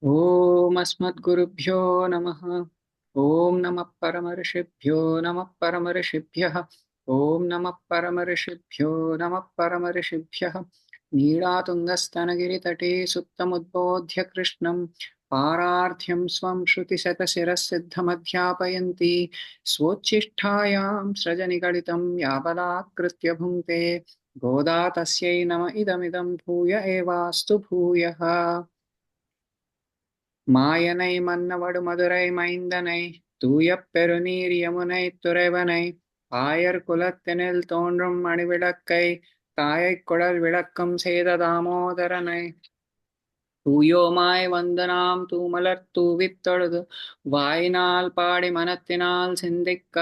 Om Asmadgurubhyo Namaha. Om Namah Paramarishibhyo Namah Paramarishibhyah. Om Namah Paramarishibhyo Namah Paramarishibhyah. Neelatungastanagiri Suptamudbodhya Krishnam Pararthyam Swam Shruti Satasirasiddhamadhyapayanti Svochishthayam Srajanikalitam Yabalakritya Bhunte Goda Tasyai Nama Idamidam Bhuya Evastu Bhuyaha. மாயனை மன்னவடு மதுரை மைந்தனை தூயப் பெருநீர் யமுனை துறைவனை ஆயர் குலத்தினில் தோன்றும் மணிவிளக்கை தாயைக் குழல் விளக்கம் செய்த தாமோதரனை தூயோமாய் வந்தனாம் தூமலர் தூவித் தொழுது வாயினால் பாடி மனத்தினால் சிந்திக்க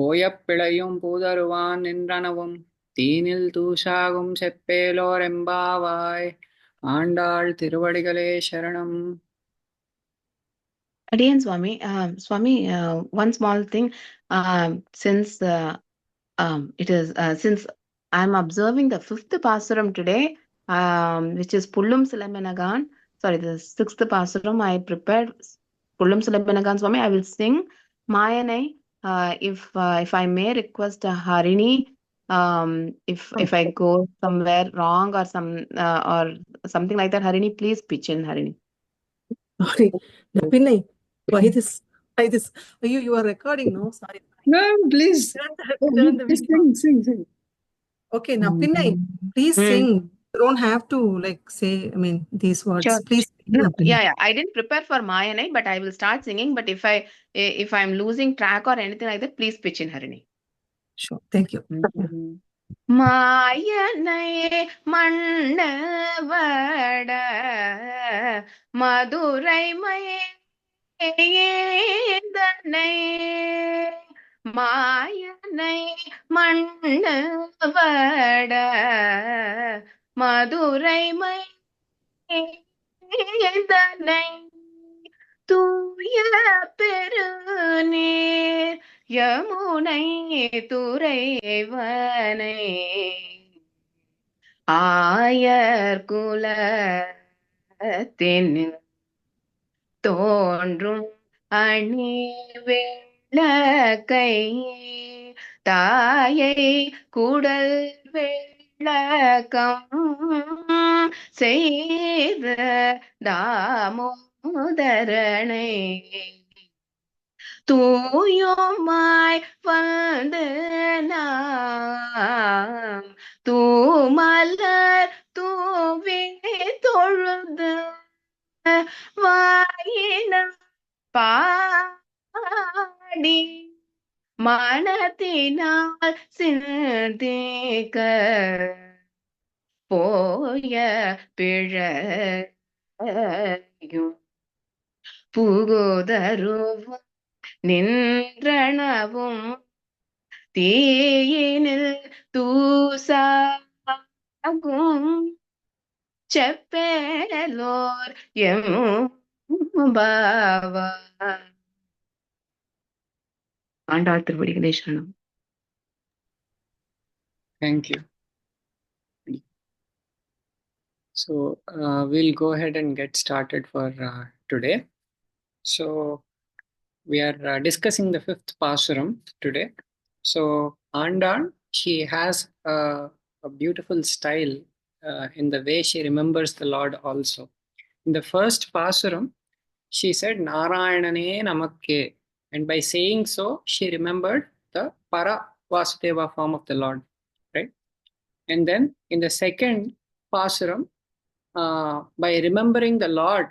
போயப் பிழையும் பூதருவான் நின்றனவும் தீனில் தூஷாகும் செப்பேலோர் எம்பாவாய். ஆண்டாள் திருவடிகளே சரணம். Again, Swami, one small thing. Since I'm observing the fifth Pasuram today, which is Pullum Silamenagan. Sorry, the sixth Pasuram. I prepared Pullum Silamenagan, Swami. I will sing Mayanai. If I may request Harini, if I go somewhere wrong or something like that, Harini, please pitch in, Harini. Sorry, Pinai. Why this? You are recording, no? Sorry. No, please. Turn the video. Sing. Okay, now Pinai, please sing. You don't have to say, these words. Sure. Please. Yeah. I didn't prepare for Mayanai, but I will start singing. But if I'm losing track or anything like that, please pitch in, Harini. Sure. Thank you. மாயனை மன்னவட மதுரை மைந்தனை மாயனை மன்னவட மதுரை மைந்தனை தூய பெருநீர் யமுனை துறைவனை ஆயர் குலத்தின் தோன்றும் அணி விளக்கை தாயை குடல் விளக்கம் செய்த தாமோதரனை தூயோமாய் வந்து நாம் தூமலர் தூவி தொழுது வாயின பாடி மனத்தினால் சிந்திக்க போய பிழையும் புகுதருவும் நின்றனவும் தீயினில் தூசாகும் செப்பேலோர் எம்பாவா. ஆண்டாள் திருவடிகளே சரணம். Thank you. So we'll go ahead and get started for today. So we are discussing the fifth Pasuram today. So Andal, she has a beautiful style in the way she remembers the Lord also. In the first Pasuram, she said Narayanane Namakke, and by saying so, she remembered the Para Vasudeva form of the Lord, right? And then in the second Pasuram, by remembering the Lord,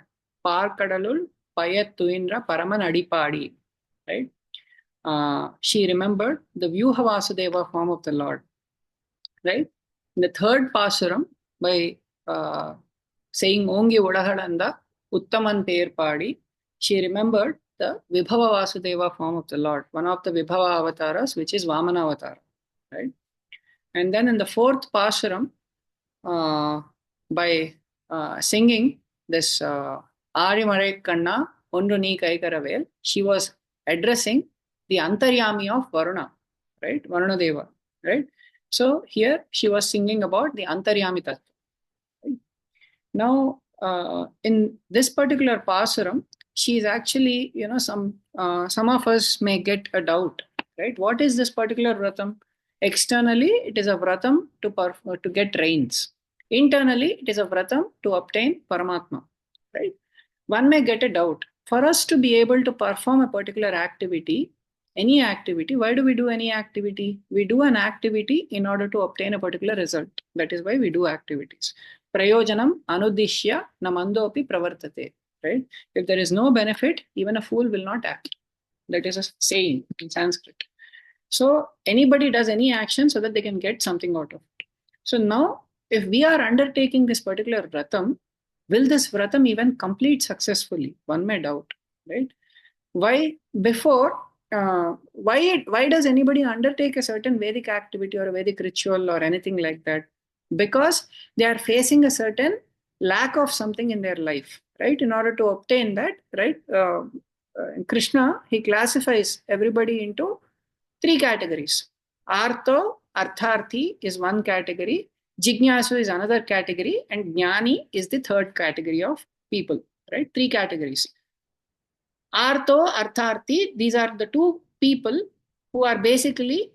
Parkadalul Payattuindra Paraman Adipadi, right? She remembered the Vyuha Vasudeva form of the Lord, right? In the third Pasuram, by saying Ongi Udahalanda Uttaman Perpadi, she remembered the Vibhava Vasudeva form of the Lord, one of the Vibhava avatars, which is Vamana avatar, right? And then in the fourth Pasuram, by singing this Arimare Kanna Ondu Nee Kaikaravel, she was addressing the Antaryami of Varuna, right? Varuna Deva, right? So here she was singing about the Antaryami Tattva. Right? Now, in this particular Pasuram, she is actually, some of us may get a doubt, right? What is this particular vratam? Externally, it is a vratam to get rains. Internally, it is a vratam to obtain Paramatma, right? One may get a doubt. For us to be able to perform a particular activity, any activity, why do we do any activity? We do an activity in order to obtain a particular result. That is why we do activities. Prayojanam anudishya namandopi pravartate. Right? If there is no benefit, even a fool will not act. That is a saying in Sanskrit. So anybody does any action so that they can get something out of it. So now, if we are undertaking this particular vratam, will this vratam even complete successfully? One may doubt, right? Why before? Why does anybody undertake a certain Vedic activity or a Vedic ritual or anything like that? Because they are facing a certain lack of something in their life, right? In order to obtain that, right? Krishna, he classifies everybody into three categories. Artho, Artharthi is one category, Jignasu is another category, and Jnani is the third category of people, right? Three categories. Artho, Artharthi, these are the two people who are basically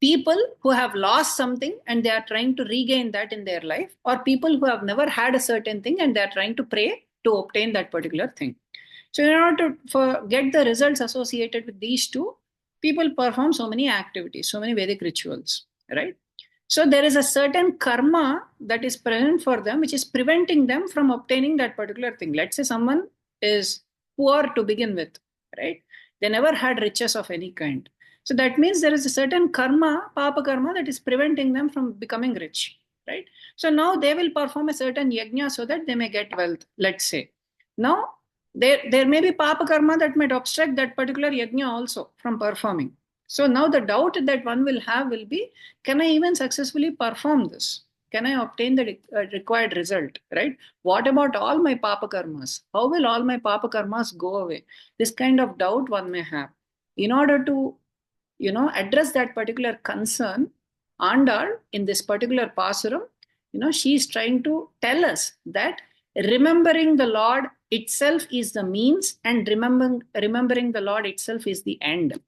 people who have lost something and they are trying to regain that in their life, or people who have never had a certain thing and they are trying to pray to obtain that particular thing. So in order to get the results associated with these two, people perform so many activities, so many Vedic rituals, right? So there is a certain karma that is present for them, which is preventing them from obtaining that particular thing. Let's say someone is poor to begin with, right? They never had riches of any kind. So that means there is a certain karma, papa karma, that is preventing them from becoming rich, right? So now they will perform a certain yajna so that they may get wealth, let's say. Now, there may be papa karma that might obstruct that particular yajna also from performing. So now the doubt that one will have will be, can I even successfully perform this? Can I obtain the required result, right? What about all my papa karmas? How will all my papa karmas go away? This kind of doubt one may have. In order to, address that particular concern, Andal, in this particular Pasuram, she is trying to tell us that remembering the Lord itself is the means and remembering the Lord itself is the end,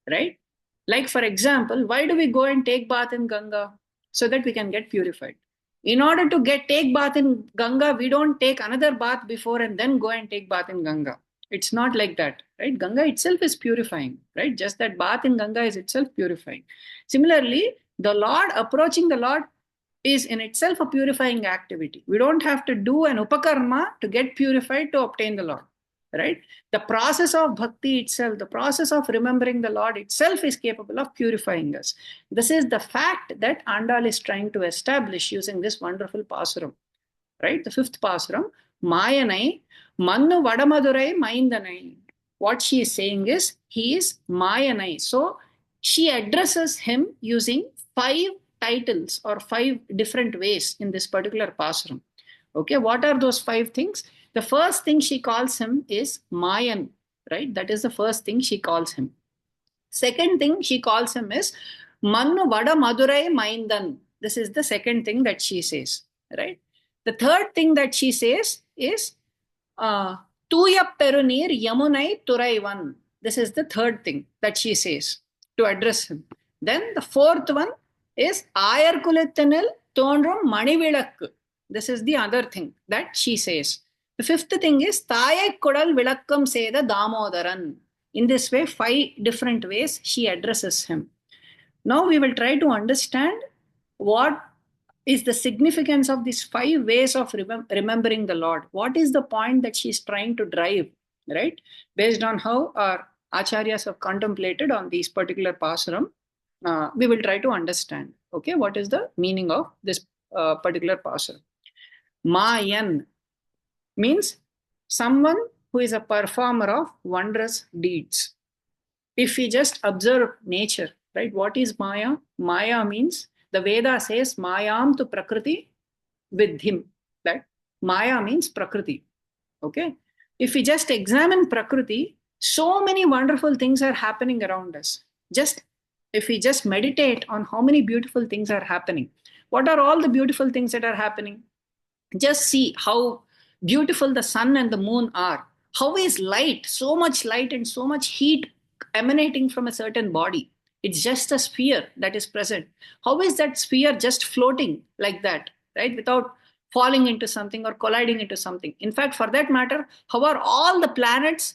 right? Like, for example, why do we go and take bath in Ganga? So that we can get purified. In order to take bath in Ganga, we don't take another bath before and then go and take bath in Ganga. It's not like that, right? Ganga itself is purifying, right? Just that bath in Ganga is itself purifying. Similarly, the Lord, approaching the Lord is in itself a purifying activity. We don't have to do an upakarma to get purified to obtain the Lord, right? The process of bhakti itself, the process of remembering the Lord itself is capable of purifying us. This is the fact that Andal is trying to establish using this wonderful Pasuram, right? The fifth Pasuram, Mayanai, mannu vadamadurai maindanai. What she is saying is, he is Mayanai. So she addresses him using 5 titles or 5 different ways in this particular Pasuram. Okay, what are those 5 things? The first thing she calls him is Mayan, right? That is the first thing she calls him. Second thing she calls him is Mannu Vada Madurai Maindan. This is the second thing that she says, right? The third thing that she says is Tuya Perunir Yamunai Turaivan. This is the third thing that she says to address him. Then the fourth one is Ayar Kulettanil Tondrum Manivilakku. This is the other thing that she says. The fifth thing is Thayai Kodal Vilakkam Seda Damodaran. In this way, 5 different ways she addresses him. Now we will try to understand what is the significance of these 5 ways of remembering the Lord. What is the point that she is trying to drive, right? Based on how our acharyas have contemplated on these particular Pasuram, we will try to understand, okay, what is the meaning of this particular Pasuram. Mayan means someone who is a performer of wondrous deeds. If we just observe nature, right, what is Maya? Maya means, the Veda says, Mayam tu Prakriti vidhim. That Maya means Prakriti. Okay? If we just examine Prakriti, so many wonderful things are happening around us. If we just meditate on how many beautiful things are happening. What are all the beautiful things that are happening? Just see how beautiful the sun and the moon are. How is light, so much light and so much heat emanating from a certain body? It's just a sphere that is present. How is that sphere just floating like that, right? Without falling into something or colliding into something. In fact, for that matter, how are all the planets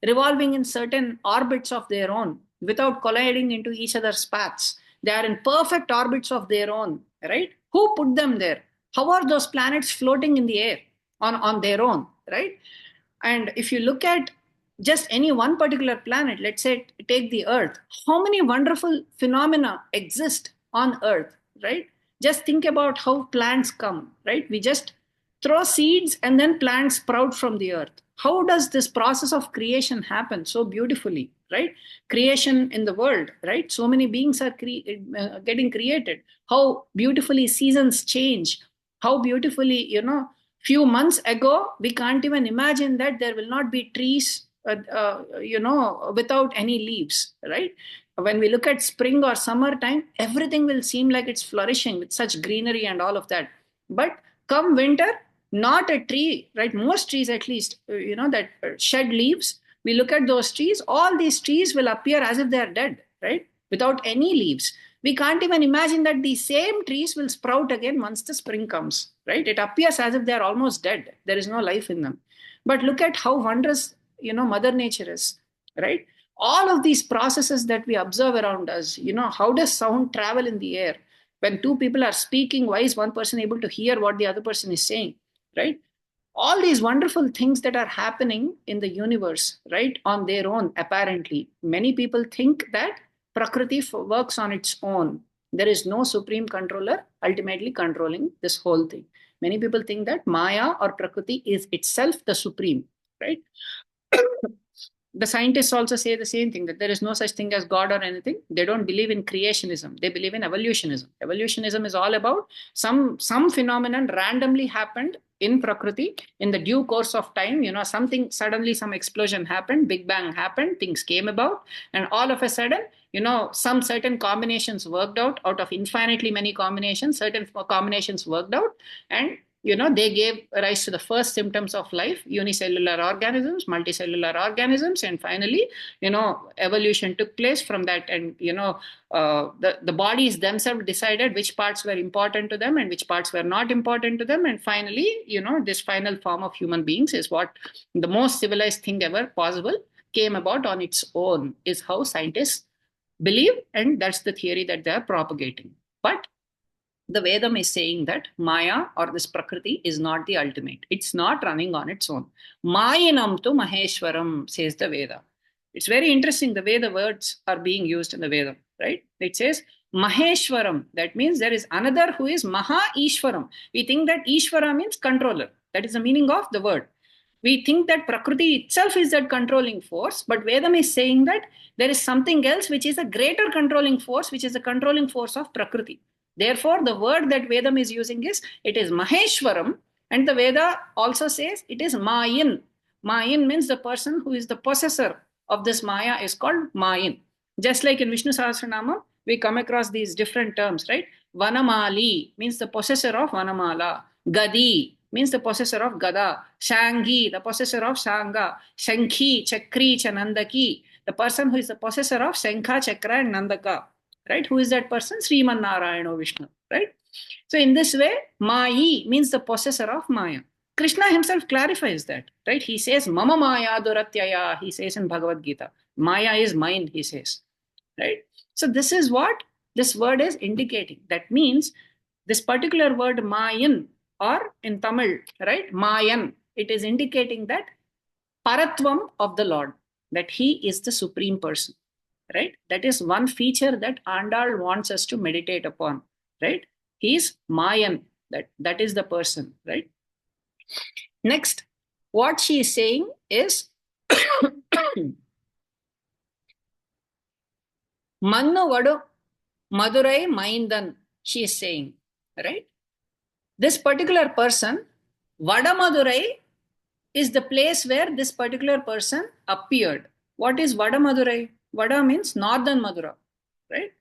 revolving in certain orbits of their own without colliding into each other's paths? They are in perfect orbits of their own, right? Who put them there? How are those planets floating in the air on their own, right? And if you look at just any one particular planet, let's say take the Earth, how many wonderful phenomena exist on Earth, right? Just think about how plants come, right? We just throw seeds and then plants sprout from the earth. How does this process of creation happen so beautifully, right? Creation in the world, right? So many beings are getting created. How beautifully seasons change. How beautifully, few months ago, we can't even imagine that there will not be trees, without any leaves, right? When we look at spring or summertime, everything will seem like it's flourishing with such greenery and all of that. But come winter, not a tree, right? Most trees, at least, that shed leaves. We look at those trees, all these trees will appear as if they are dead, right? Without any leaves. We can't even imagine that these same trees will sprout again once the spring comes, right? It appears as if they are almost dead. There is no life in them. But look at how wondrous, Mother Nature is, right? All of these processes that we observe around us, how does sound travel in the air? When two people are speaking, why is one person able to hear what the other person is saying, right? All these wonderful things that are happening in the universe, right, on their own, apparently. Many people think that Prakriti works on its own. There is no supreme controller ultimately controlling this whole thing. Many people think that Maya or Prakriti is itself the supreme, right? The scientists also say the same thing, that there is no such thing as God or anything. They don't believe in creationism. They believe in evolutionism. Evolutionism is all about some phenomenon randomly happened in Prakriti in the due course of time. Something suddenly, some explosion happened, Big Bang happened, things came about, and all of a sudden, some certain combinations worked out of infinitely many combinations. Certain combinations worked out, and they gave rise to the first symptoms of life: unicellular organisms, multicellular organisms, and finally, evolution took place from that. And the bodies themselves decided which parts were important to them and which parts were not important to them. And finally, this final form of human beings is what the most civilized thing ever possible came about on its own, is how scientists believe, and that's the theory that they are propagating. But the Vedam is saying that Maya or this Prakriti is not the ultimate. It's not running on its own. Mayinam tu Maheshwaram, says the Veda. It's very interesting the way the words are being used in the Vedam, right? It says Maheshwaram. That means there is another who is Maha Ishwaram. We think that Ishvara means controller. That is the meaning of the word. We think that Prakriti itself is that controlling force, but Vedam is saying that there is something else which is a greater controlling force, which is the controlling force of Prakriti. Therefore, the word that Vedam is using is, it is Maheshwaram, and the Veda also says it is Mayin. Mayin means the person who is the possessor of this Maya is called Mayin. Just like in Vishnu Sahasranama, we come across these different terms, right? Vanamali means the possessor of Vanamala. Gadi means the possessor of Gada. Shangi, the possessor of Shanga. Shankhi, Chakri, Chanandaki, the person who is the possessor of Shankha, Chakra, and Nandaka. Right? Who is that person? Sriman Narayana Vishnu. Right? So in this way, Mayi means the possessor of Maya. Krishna himself clarifies that. Right? He says, Mama Maya Duratyaya, he says in Bhagavad Gita. Maya is mine, he says. Right? So this is what this word is indicating. That means this particular word Mayan, or in Tamil, right? Mayan, it is indicating that Paratvam of the Lord, that he is the supreme person. Right? That is one feature that Andal wants us to meditate upon, right? He is Mayan, that is the person, right? Next, what she is saying is Mannu Vadu Madurai Maindan, she is saying, right? This particular person, Vadamadurai, is the place where this particular person appeared. What is Vadamadurai? Vada means northern Madura, right?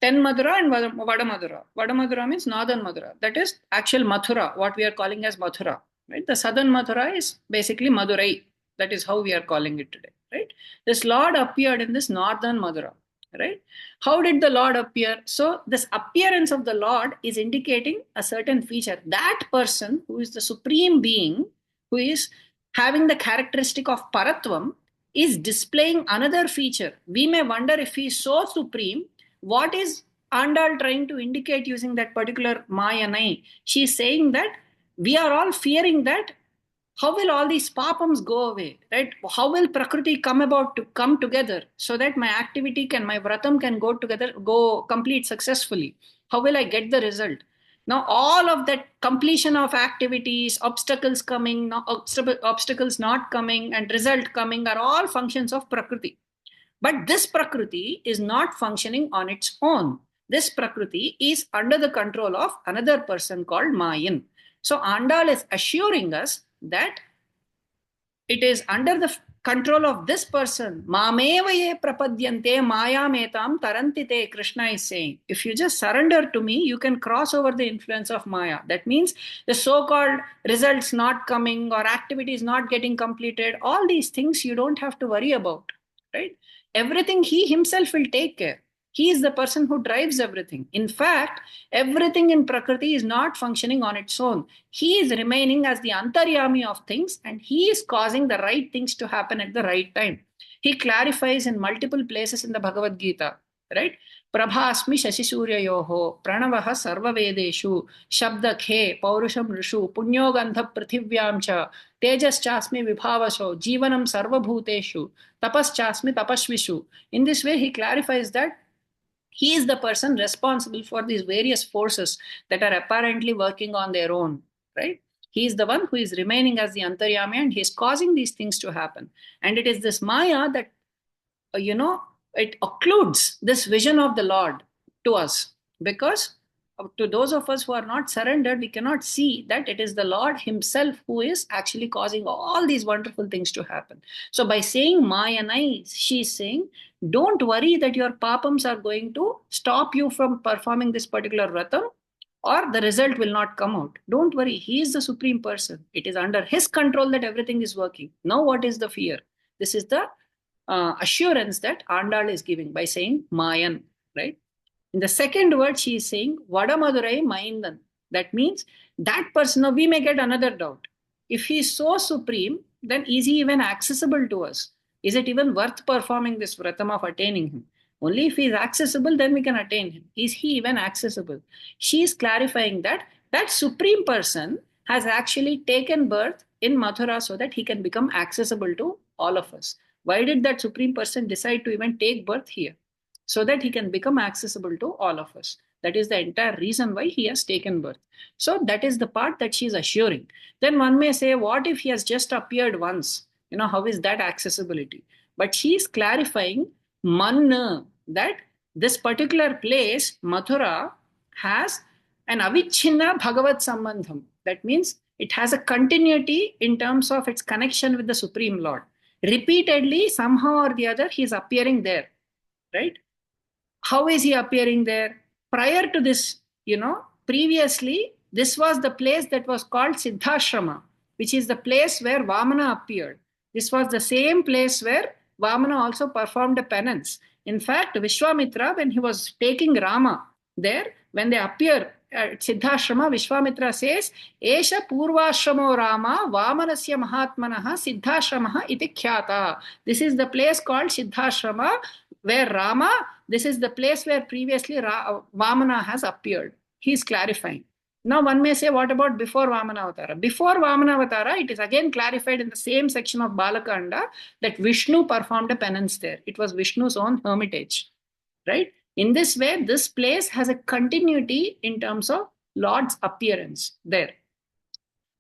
Ten Madura and Vada Madura. Vada Madura means northern Madura. That is actual Mathura, what we are calling as Mathura, right? The southern Mathura is basically Madurai. That is how we are calling it today, right? This Lord appeared in this northern Madura, right? How did the Lord appear? So this appearance of the Lord is indicating a certain feature. That person who is the supreme being, who is having the characteristic of Paratvam, is displaying another feature. We may wonder if he is so supreme, what is Andal trying to indicate using that particular Mayanai? She is saying that we are all fearing that how will all these papams go away, right? How will Prakriti come about to come together so that my activity can, my vratam can go together, go complete successfully? How will I get the result? Now, all of that completion of activities, obstacles coming, obstacles not coming, and result coming are all functions of Prakriti. But this Prakriti is not functioning on its own. This Prakriti is under the control of another person called Mayan. So Andal is assuring us that it is under the control of this person. Mamevaye prapadyante mayametam tarantite, Krishna is saying. If you just surrender to me, you can cross over the influence of Maya. That means the so-called results not coming or activities not getting completed, all these things you don't have to worry about, right? Everything he himself will take care. He is the person who drives everything. In fact, everything in Prakriti is not functioning on its own. He is remaining as the Antaryami of things, and he is causing the right things to happen at the right time. He clarifies in multiple places in the Bhagavad Gita, right? Prabhasmi Shashisuryayoho, Pranavaha Sarvavedeshu, Shabdakhe, Paurusham Rishu, Punyogandha Prithivyamcha, Tejaschasmi Vibhavasho, Jivanam Sarvabhuteshu, Tapaschasmi Tapashvishu. In this way, he clarifies that he is the person responsible for these various forces that are apparently working on their own, right? He is the one who is remaining as the Antaryami, and he is causing these things to happen. And it is this Maya that, it occludes this vision of the Lord to us, because to those of us who are not surrendered, we cannot see that it is the Lord himself who is actually causing all these wonderful things to happen. So by saying Mayanai, she is saying, don't worry that your papams are going to stop you from performing this particular vratam, or the result will not come out. Don't worry, he is the supreme person. It is under his control that everything is working. Now what is the fear? This is the assurance that Andal is giving by saying Mayan, right? In the second word, she is saying Vadamadurai Maindan. That means that person, now we may get another doubt. If he is so supreme, then is he even accessible to us? Is it even worth performing this vratam of attaining him? Only if he is accessible, then we can attain him. Is he even accessible? She is clarifying that that supreme person has actually taken birth in Mathura so that he can become accessible to all of us. Why did that supreme person decide to even take birth here? So that he can become accessible to all of us. That is the entire reason why he has taken birth. So that is the part that she is assuring. Then one may say, what if he has just appeared once? How is that accessibility? But she is clarifying mannu, that this particular place, Mathura, has an avichinna bhagavat sambandham. That means it has a continuity in terms of its connection with the Supreme Lord. Repeatedly, somehow or the other, he is appearing there, right? How is he appearing there? Prior to this, previously, this was the place that was called Siddhashrama, which is the place where Vamana appeared. This was the same place where Vamana also performed a penance. In fact, Vishwamitra, when he was taking Rama there, when they appear at Siddhashrama, Vishwamitra says, Esha Purvashramo Rama Vamanasya Mahatmanaha Siddhashramaha iti khyata. This is the place called Siddhashrama where Rama, this is the place where previously Vamana has appeared. He is clarifying. Now one may say, what about before Vamanavatara? Before Vamanavatara, it is again clarified in the same section of Balakanda that Vishnu performed a penance there. It was Vishnu's own hermitage, right? In this way, this place has a continuity in terms of Lord's appearance there.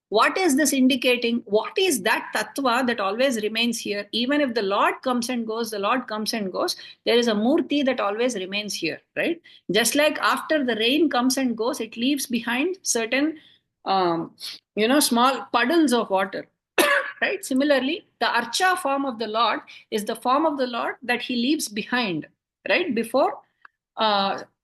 What is this indicating? What is that tattva that always remains here? Even if the Lord comes and goes, the Lord comes and goes, there is a murti that always remains here, right? Just like after the rain comes and goes, it leaves behind certain, small puddles of water, right? Similarly, the archa form of the Lord is the form of the Lord that he leaves behind, right? Before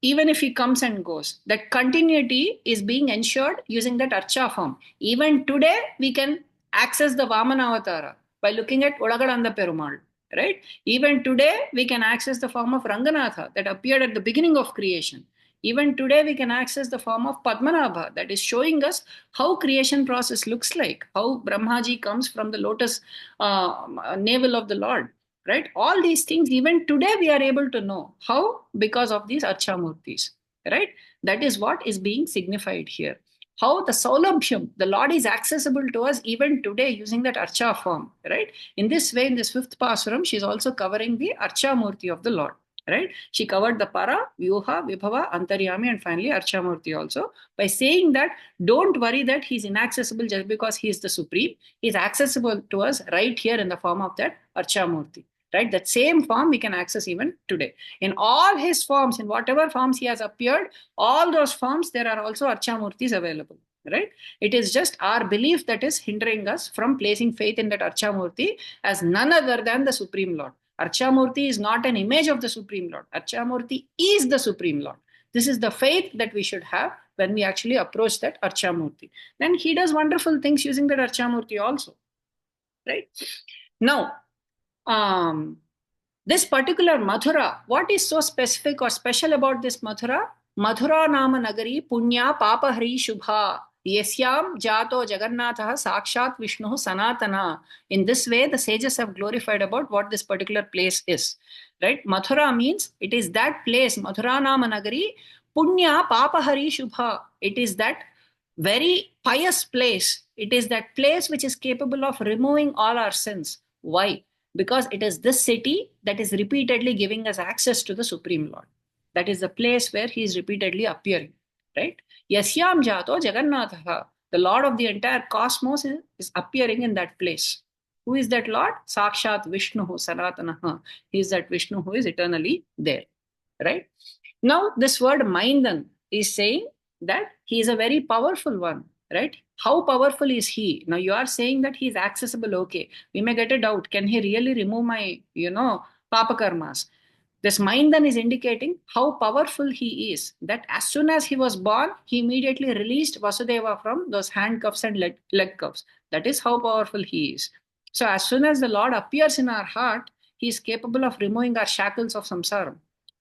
even if he comes and goes, that continuity is being ensured using that Archa form. Even today, we can access the Vamana Avatara by looking at Olagadanda Perumal, right? Even today, we can access the form of Ranganatha that appeared at the beginning of creation. Even today, we can access the form of Padmanabha that is showing us how creation process looks like, how Brahmaji comes from the lotus navel of the Lord, right? All these things, even today, we are able to know. How? Because of these Archamurtis, right? That is what is being signified here. How the Saulabhyam, the Lord is accessible to us even today using that Archa form, right? In this way, in this fifth Pasuram, she is also covering the Archamurti of the Lord, right? She covered the Para, Vyuha, Vibhava, Antaryami, and finally Archamurti also by saying that don't worry that he's inaccessible just because he is the Supreme. He's accessible to us right here in the form of that Archamurti. Right? That same form we can access even today. In all his forms, in whatever forms he has appeared, all those forms, there are also Archamurtis available. Right? It is just our belief that is hindering us from placing faith in that Archamurti as none other than the Supreme Lord. Archamurti is not an image of the Supreme Lord. Archamurti is the Supreme Lord. This is the faith that we should have when we actually approach that Archamurti. Then he does wonderful things using that Archamurti also. Right? Now, this particular Mathura, what is so specific or special about this Mathura? Mathura Nama Nagari Punya Papahari Shubha Yasyam Jato Jagannatha Sakshat Vishnu Sanatana. In this way, the sages have glorified about what this particular place is. Right? Mathura means it is that place, Mathura Nama Nagari Punya Papahari Shubha. It is that very pious place. It is that place which is capable of removing all our sins. Why? Because it is this city that is repeatedly giving us access to the Supreme Lord. That is the place where he is repeatedly appearing, right? Yasyam Jato Jagannatha, the Lord of the entire cosmos is appearing in that place. Who is that Lord? Sakshat Vishnu Sanatanaha. He is that Vishnu who is eternally there, right? Now, this word Maindan is saying that he is a very powerful one, right? How powerful is he? Now, you are saying that he is accessible. Okay, we may get a doubt. Can he really remove my, papa karmas? This Maindan is indicating how powerful he is. That as soon as he was born, he immediately released Vasudeva from those handcuffs and leg cuffs. That is how powerful he is. So, as soon as the Lord appears in our heart, he is capable of removing our shackles of samsara,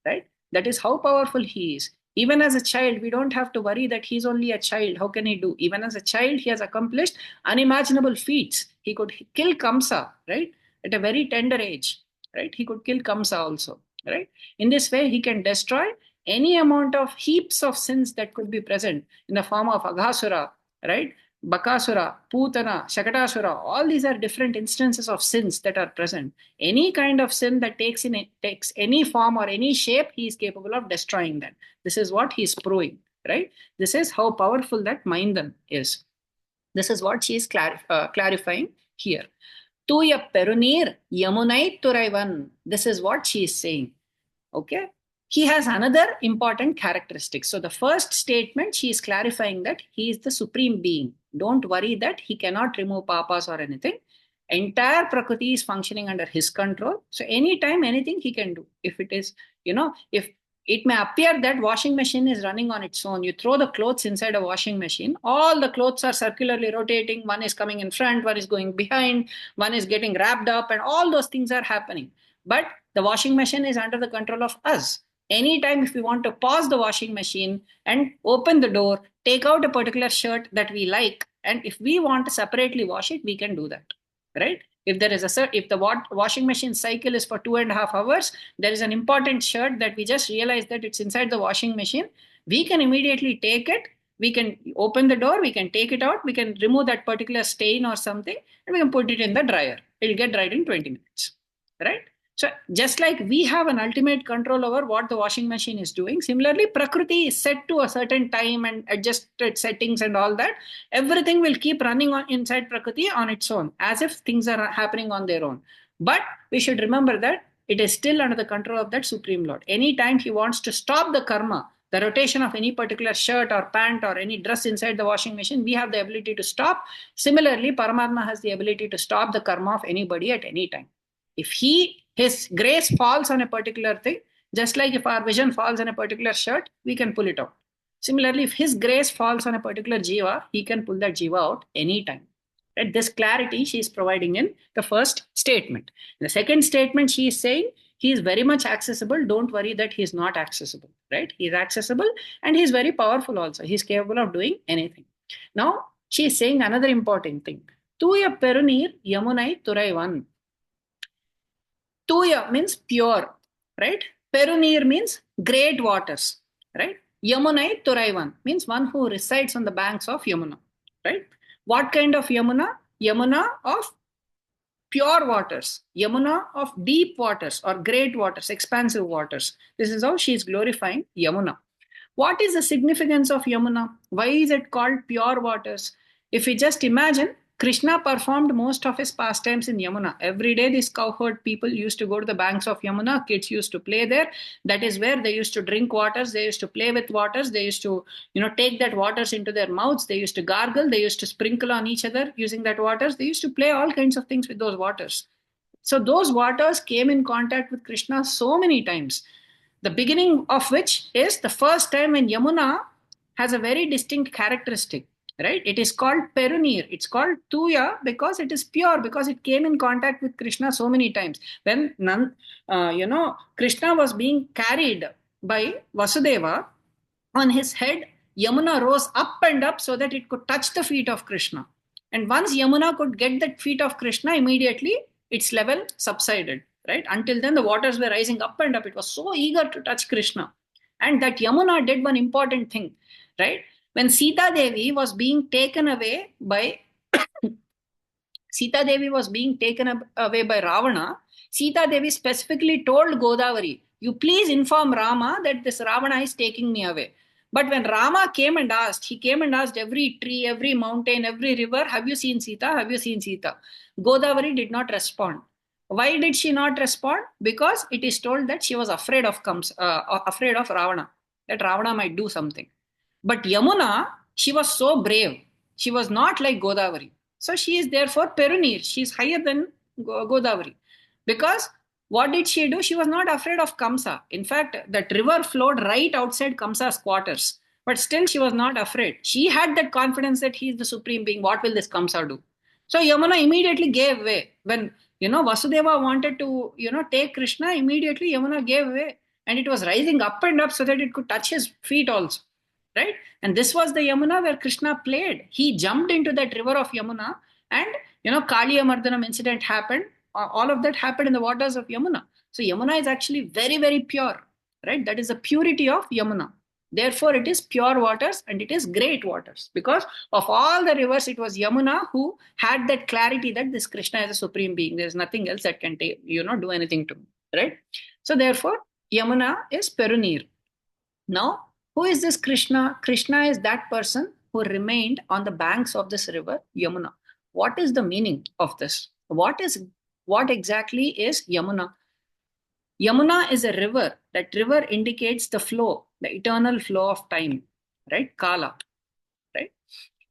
right? That is how powerful he is. Even as a child, we don't have to worry that he's only a child. How can he do? Even as a child, he has accomplished unimaginable feats. He could kill Kamsa, right? At a very tender age, right? He could kill Kamsa also, right? In this way, he can destroy any amount of heaps of sins that could be present in the form of Aghasura, right? Bakasura, Putana, Shakatasura, all these are different instances of sins that are present. Any kind of sin that takes any form or any shape, he is capable of destroying that. This is what he is proving, right? This is how powerful that Maindan is. This is what she is clarifying here. Tuya Perunir Yamunai Turaivan. This is what she is saying. Okay. He has another important characteristic. So the first statement, she is clarifying that he is the supreme being. Don't worry that he cannot remove papas or anything. Entire Prakriti is functioning under his control. So anytime, anything he can do. If it is, if it may appear that washing machine is running on its own. You throw the clothes inside a washing machine. All the clothes are circularly rotating. One is coming in front, one is going behind, one is getting wrapped up, and all those things are happening. But the washing machine is under the control of us. Anytime if we want to pause the washing machine and open the door, take out a particular shirt that we like, and if we want to separately wash it, we can do that, right? If the washing machine cycle is for 2.5 hours, there is an important shirt that we just realized that it's inside the washing machine. We can immediately take it. We can open the door. We can take it out. We can remove that particular stain or something, and we can put it in the dryer. It'll get dried in 20 minutes, right? So just like we have an ultimate control over what the washing machine is doing, similarly, Prakriti is set to a certain time and adjusted settings and all that. Everything will keep running on inside Prakriti on its own, as if things are happening on their own. But we should remember that it is still under the control of that Supreme Lord. Anytime he wants to stop the karma, the rotation of any particular shirt or pant or any dress inside the washing machine, we have the ability to stop. Similarly, Paramatma has the ability to stop the karma of anybody at any time. If his grace falls on a particular thing, Just like if our vision falls on a particular shirt, we can pull it out. Similarly, if his grace falls on a particular jiva, he can pull that jiva out anytime. Right? This clarity she is providing in the first statement. In the second statement, she is saying he is very much accessible. Don't worry that he is not accessible. Right? He is accessible and he is very powerful also. He is capable of doing anything. Now, she is saying another important thing. Tuya perunir yamunai turaivan. Tuya means pure, right? Perunir means great waters, right? Yamunai Turaivan means one who resides on the banks of Yamuna, right? What kind of Yamuna? Yamuna of pure waters, Yamuna of deep waters or great waters, expansive waters. This is how she is glorifying Yamuna. What is the significance of Yamuna? Why is it called pure waters? If we just imagine, Krishna performed most of his pastimes in Yamuna. Every day, these cowherd people used to go to the banks of Yamuna. Kids used to play there. That is where they used to drink waters. They used to play with waters. They used to, take that waters into their mouths. They used to gargle. They used to sprinkle on each other using that waters. They used to play all kinds of things with those waters. So those waters came in contact with Krishna so many times. The beginning of which is the first time when Yamuna has a very distinct characteristic, right? It is called Perunir. It's called Tuya because it is pure, because it came in contact with Krishna so many times. When Krishna was being carried by Vasudeva, on his head, Yamuna rose up and up so that it could touch the feet of Krishna. And once Yamuna could get the feet of Krishna, immediately its level subsided. Right? Until then, the waters were rising up and up. It was so eager to touch Krishna. And that Yamuna did one important thing, right? When Sita Devi was being taken away by Ravana, Sita Devi specifically told Godavari, you please inform Rama that this Ravana is taking me away. But when Rama came and asked every tree, every mountain, every river, have you seen Sita? Have you seen Sita? Godavari did not respond. Why did she not respond? Because it is told that she was afraid of Ravana, that Ravana might do something. But Yamuna, she was so brave. She was not like Godavari. So she is therefore Perunir. She is higher than Godavari. Because what did she do? She was not afraid of Kamsa. In fact, that river flowed right outside Kamsa's quarters. But still she was not afraid. She had that confidence that he is the supreme being. What will this Kamsa do? So Yamuna immediately gave way. When Vasudeva wanted to take Krishna, immediately Yamuna gave way, and it was rising up and up so that it could touch his feet also, right? And this was the Yamuna where Krishna played. He jumped into that river of Yamuna, and Kaliya Mardhanam incident happened. All of that happened in the waters of Yamuna. So Yamuna is actually very, very pure, right? That is the purity of Yamuna. Therefore, it is pure waters and it is great waters. Because of all the rivers, it was Yamuna who had that clarity that this Krishna is a supreme being. There is nothing else that can do anything to him, right? So therefore, Yamuna is Perunir. Now, who is this Krishna? Krishna is that person who remained on the banks of this river, Yamuna. What is the meaning of this? What exactly is Yamuna? Yamuna is a river. That river indicates the flow, the eternal flow of time, right? Kala, right?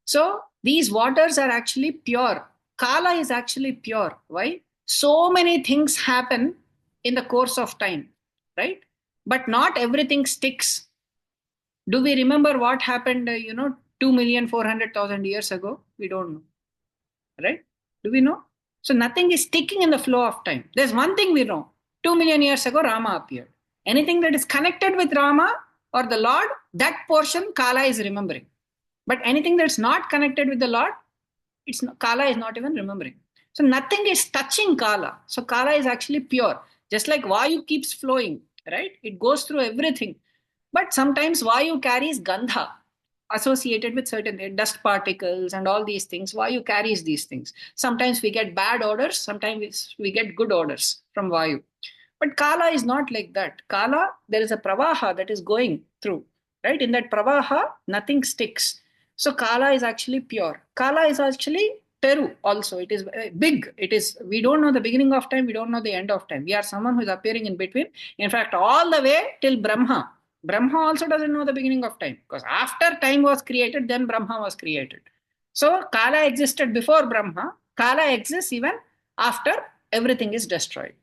So these waters are actually pure. Kala is actually pure. Why? So many things happen in the course of time, right? But not everything sticks. Do we remember what happened, 2,400,000 years ago? We don't know, right? Do we know? So nothing is sticking in the flow of time. There's one thing we know. 2 million years ago, Rama appeared. Anything that is connected with Rama or the Lord, that portion Kala is remembering. But anything that's not connected with the Lord, Kala is not even remembering. So nothing is touching Kala. So Kala is actually pure. Just like Vayu keeps flowing, right? It goes through everything. But sometimes Vayu carries Gandha associated with certain dust particles and all these things. Vayu carries these things. Sometimes we get bad odors. Sometimes we get good odors from Vayu. But Kala is not like that. Kala, there is a pravaha that is going through, right? In that pravaha, nothing sticks. So Kala is actually pure. Kala is actually Peru also. It is big. We don't know the beginning of time. We don't know the end of time. We are someone who is appearing in between. In fact, all the way till Brahma. Brahma also doesn't know the beginning of time, because after time was created, then Brahma was created. So Kala existed before Brahma. Kala exists even after everything is destroyed,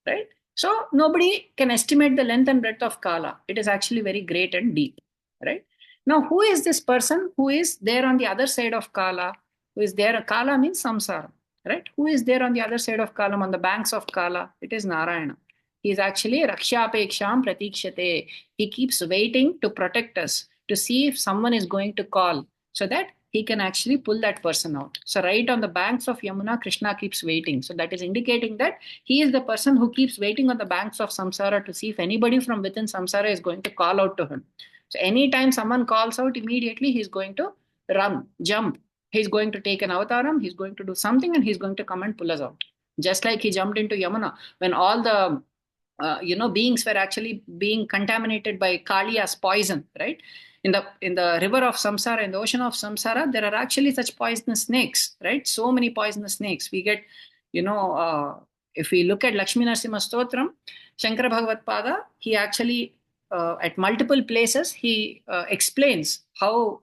right? So nobody can estimate the length and breadth of Kala. It is actually very great and deep, right? Now, who is this person who is there on the other side of Kala? Who is there? Kala means samsara, right? Who is there on the other side of Kala, on the banks of Kala? It is Narayana. He is actually Rakshapeksham Pratikshate. He keeps waiting to protect us, to see if someone is going to call, so that he can actually pull that person out. So right on the banks of Yamuna, Krishna keeps waiting. So that is indicating that he is the person who keeps waiting on the banks of samsara to see if anybody from within samsara is going to call out to him. So anytime someone calls out, immediately he's going to run, jump. He's going to take an avataram, he's going to do something, and he's going to come and pull us out. Just like he jumped into Yamuna when all the beings were actually being contaminated by Kaliya's poison, right? In the river of samsara, in the ocean of samsara, there are actually such poisonous snakes, right? So many poisonous snakes. We get, if we look at Lakshmi Narasimha Stotram, Shankara Bhagavad Pada, he actually at multiple places he explains how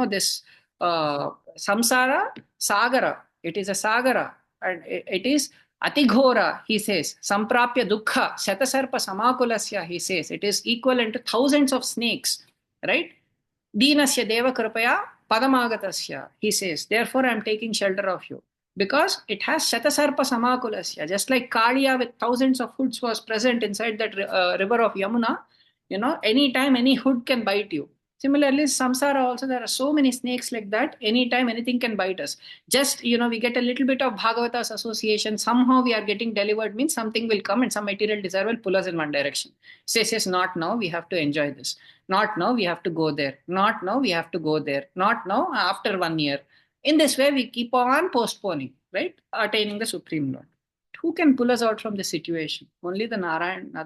this samsara sagara. It is a sagara, and it is Atighora, he says, Samprapya Dukha, Shatasarpa Samakulasya, he says, it is equivalent to thousands of snakes, right? Deenasya Deva Kripaya Padamagatasya, he says, therefore I am taking shelter of you. Because it has Shatasarpa Samakulasya, just like Kaliya with thousands of hoods was present inside that river of Yamuna, anytime any hood can bite you. Similarly, samsara also, there are so many snakes like that. Anytime anything can bite us. Just, we get a little bit of Bhagavatas association. Somehow we are getting delivered, means something will come and some material desire will pull us in one direction. Says, yes, not now, we have to enjoy this. Not now, we have to go there. Not now, we have to go there. Not now, after 1 year. In this way, we keep on postponing, right? Attaining the Supreme Lord. Who can pull us out from this situation? Only the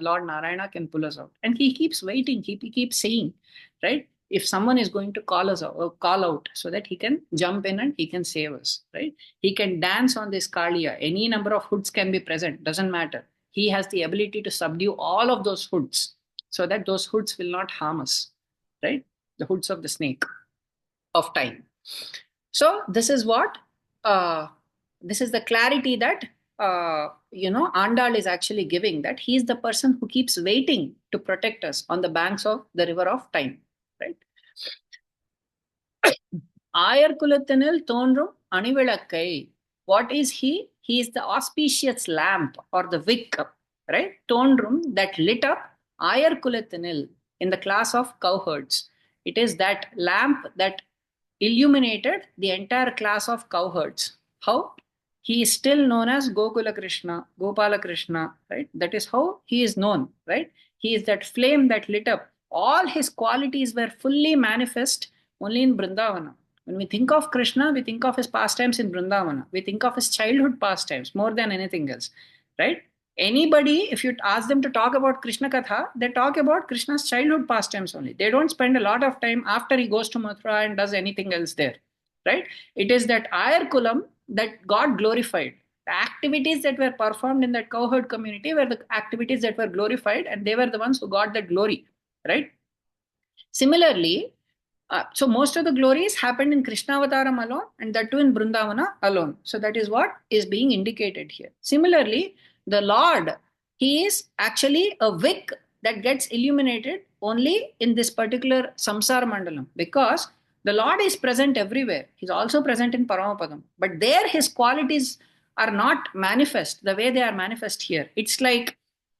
Lord Narayana can pull us out. And he keeps waiting. He keeps saying, right? If someone is going to call us out, or call out, so that he can jump in and he can save us, right? He can dance on this Kaliya. Any number of hoods can be present. Doesn't matter. He has the ability to subdue all of those hoods, so that those hoods will not harm us, right? The hoods of the snake of time. So this is what, this is the clarity that, Andal is actually giving, that he is the person who keeps waiting to protect us on the banks of the river of time, right? Ayar Kulathanil Thonrum Anivilakkai. What is he? He is the auspicious lamp or the wick, right? Thonrum, that lit up Ayar Kulathanil in the class of cowherds. It is that lamp that illuminated the entire class of cowherds. How? He is still known as Gokula Krishna, Gopala Krishna, right? That is how he is known, right? He is that flame that lit up. All his qualities were fully manifest only in Vrindavana. When we think of Krishna, we think of his pastimes in Vrindavana. We think of his childhood pastimes more than anything else, right? Anybody, if you ask them to talk about Krishna Katha, they talk about Krishna's childhood pastimes only. They don't spend a lot of time after he goes to Mathura and does anything else there, right? It is that Ayar Kulam that got glorified. The activities that were performed in that cowherd community were the activities that were glorified, and they were the ones who got that glory, right? Similarly, so most of the glories happened in Krishna Avataram alone, and that too in Brindavana alone. So that is what is being indicated here. Similarly, the Lord, he is actually a wick that gets illuminated only in this particular samsara mandalam, because the Lord is present everywhere. He's also present in Paramapadam. But there his qualities are not manifest the way they are manifest here. It's like,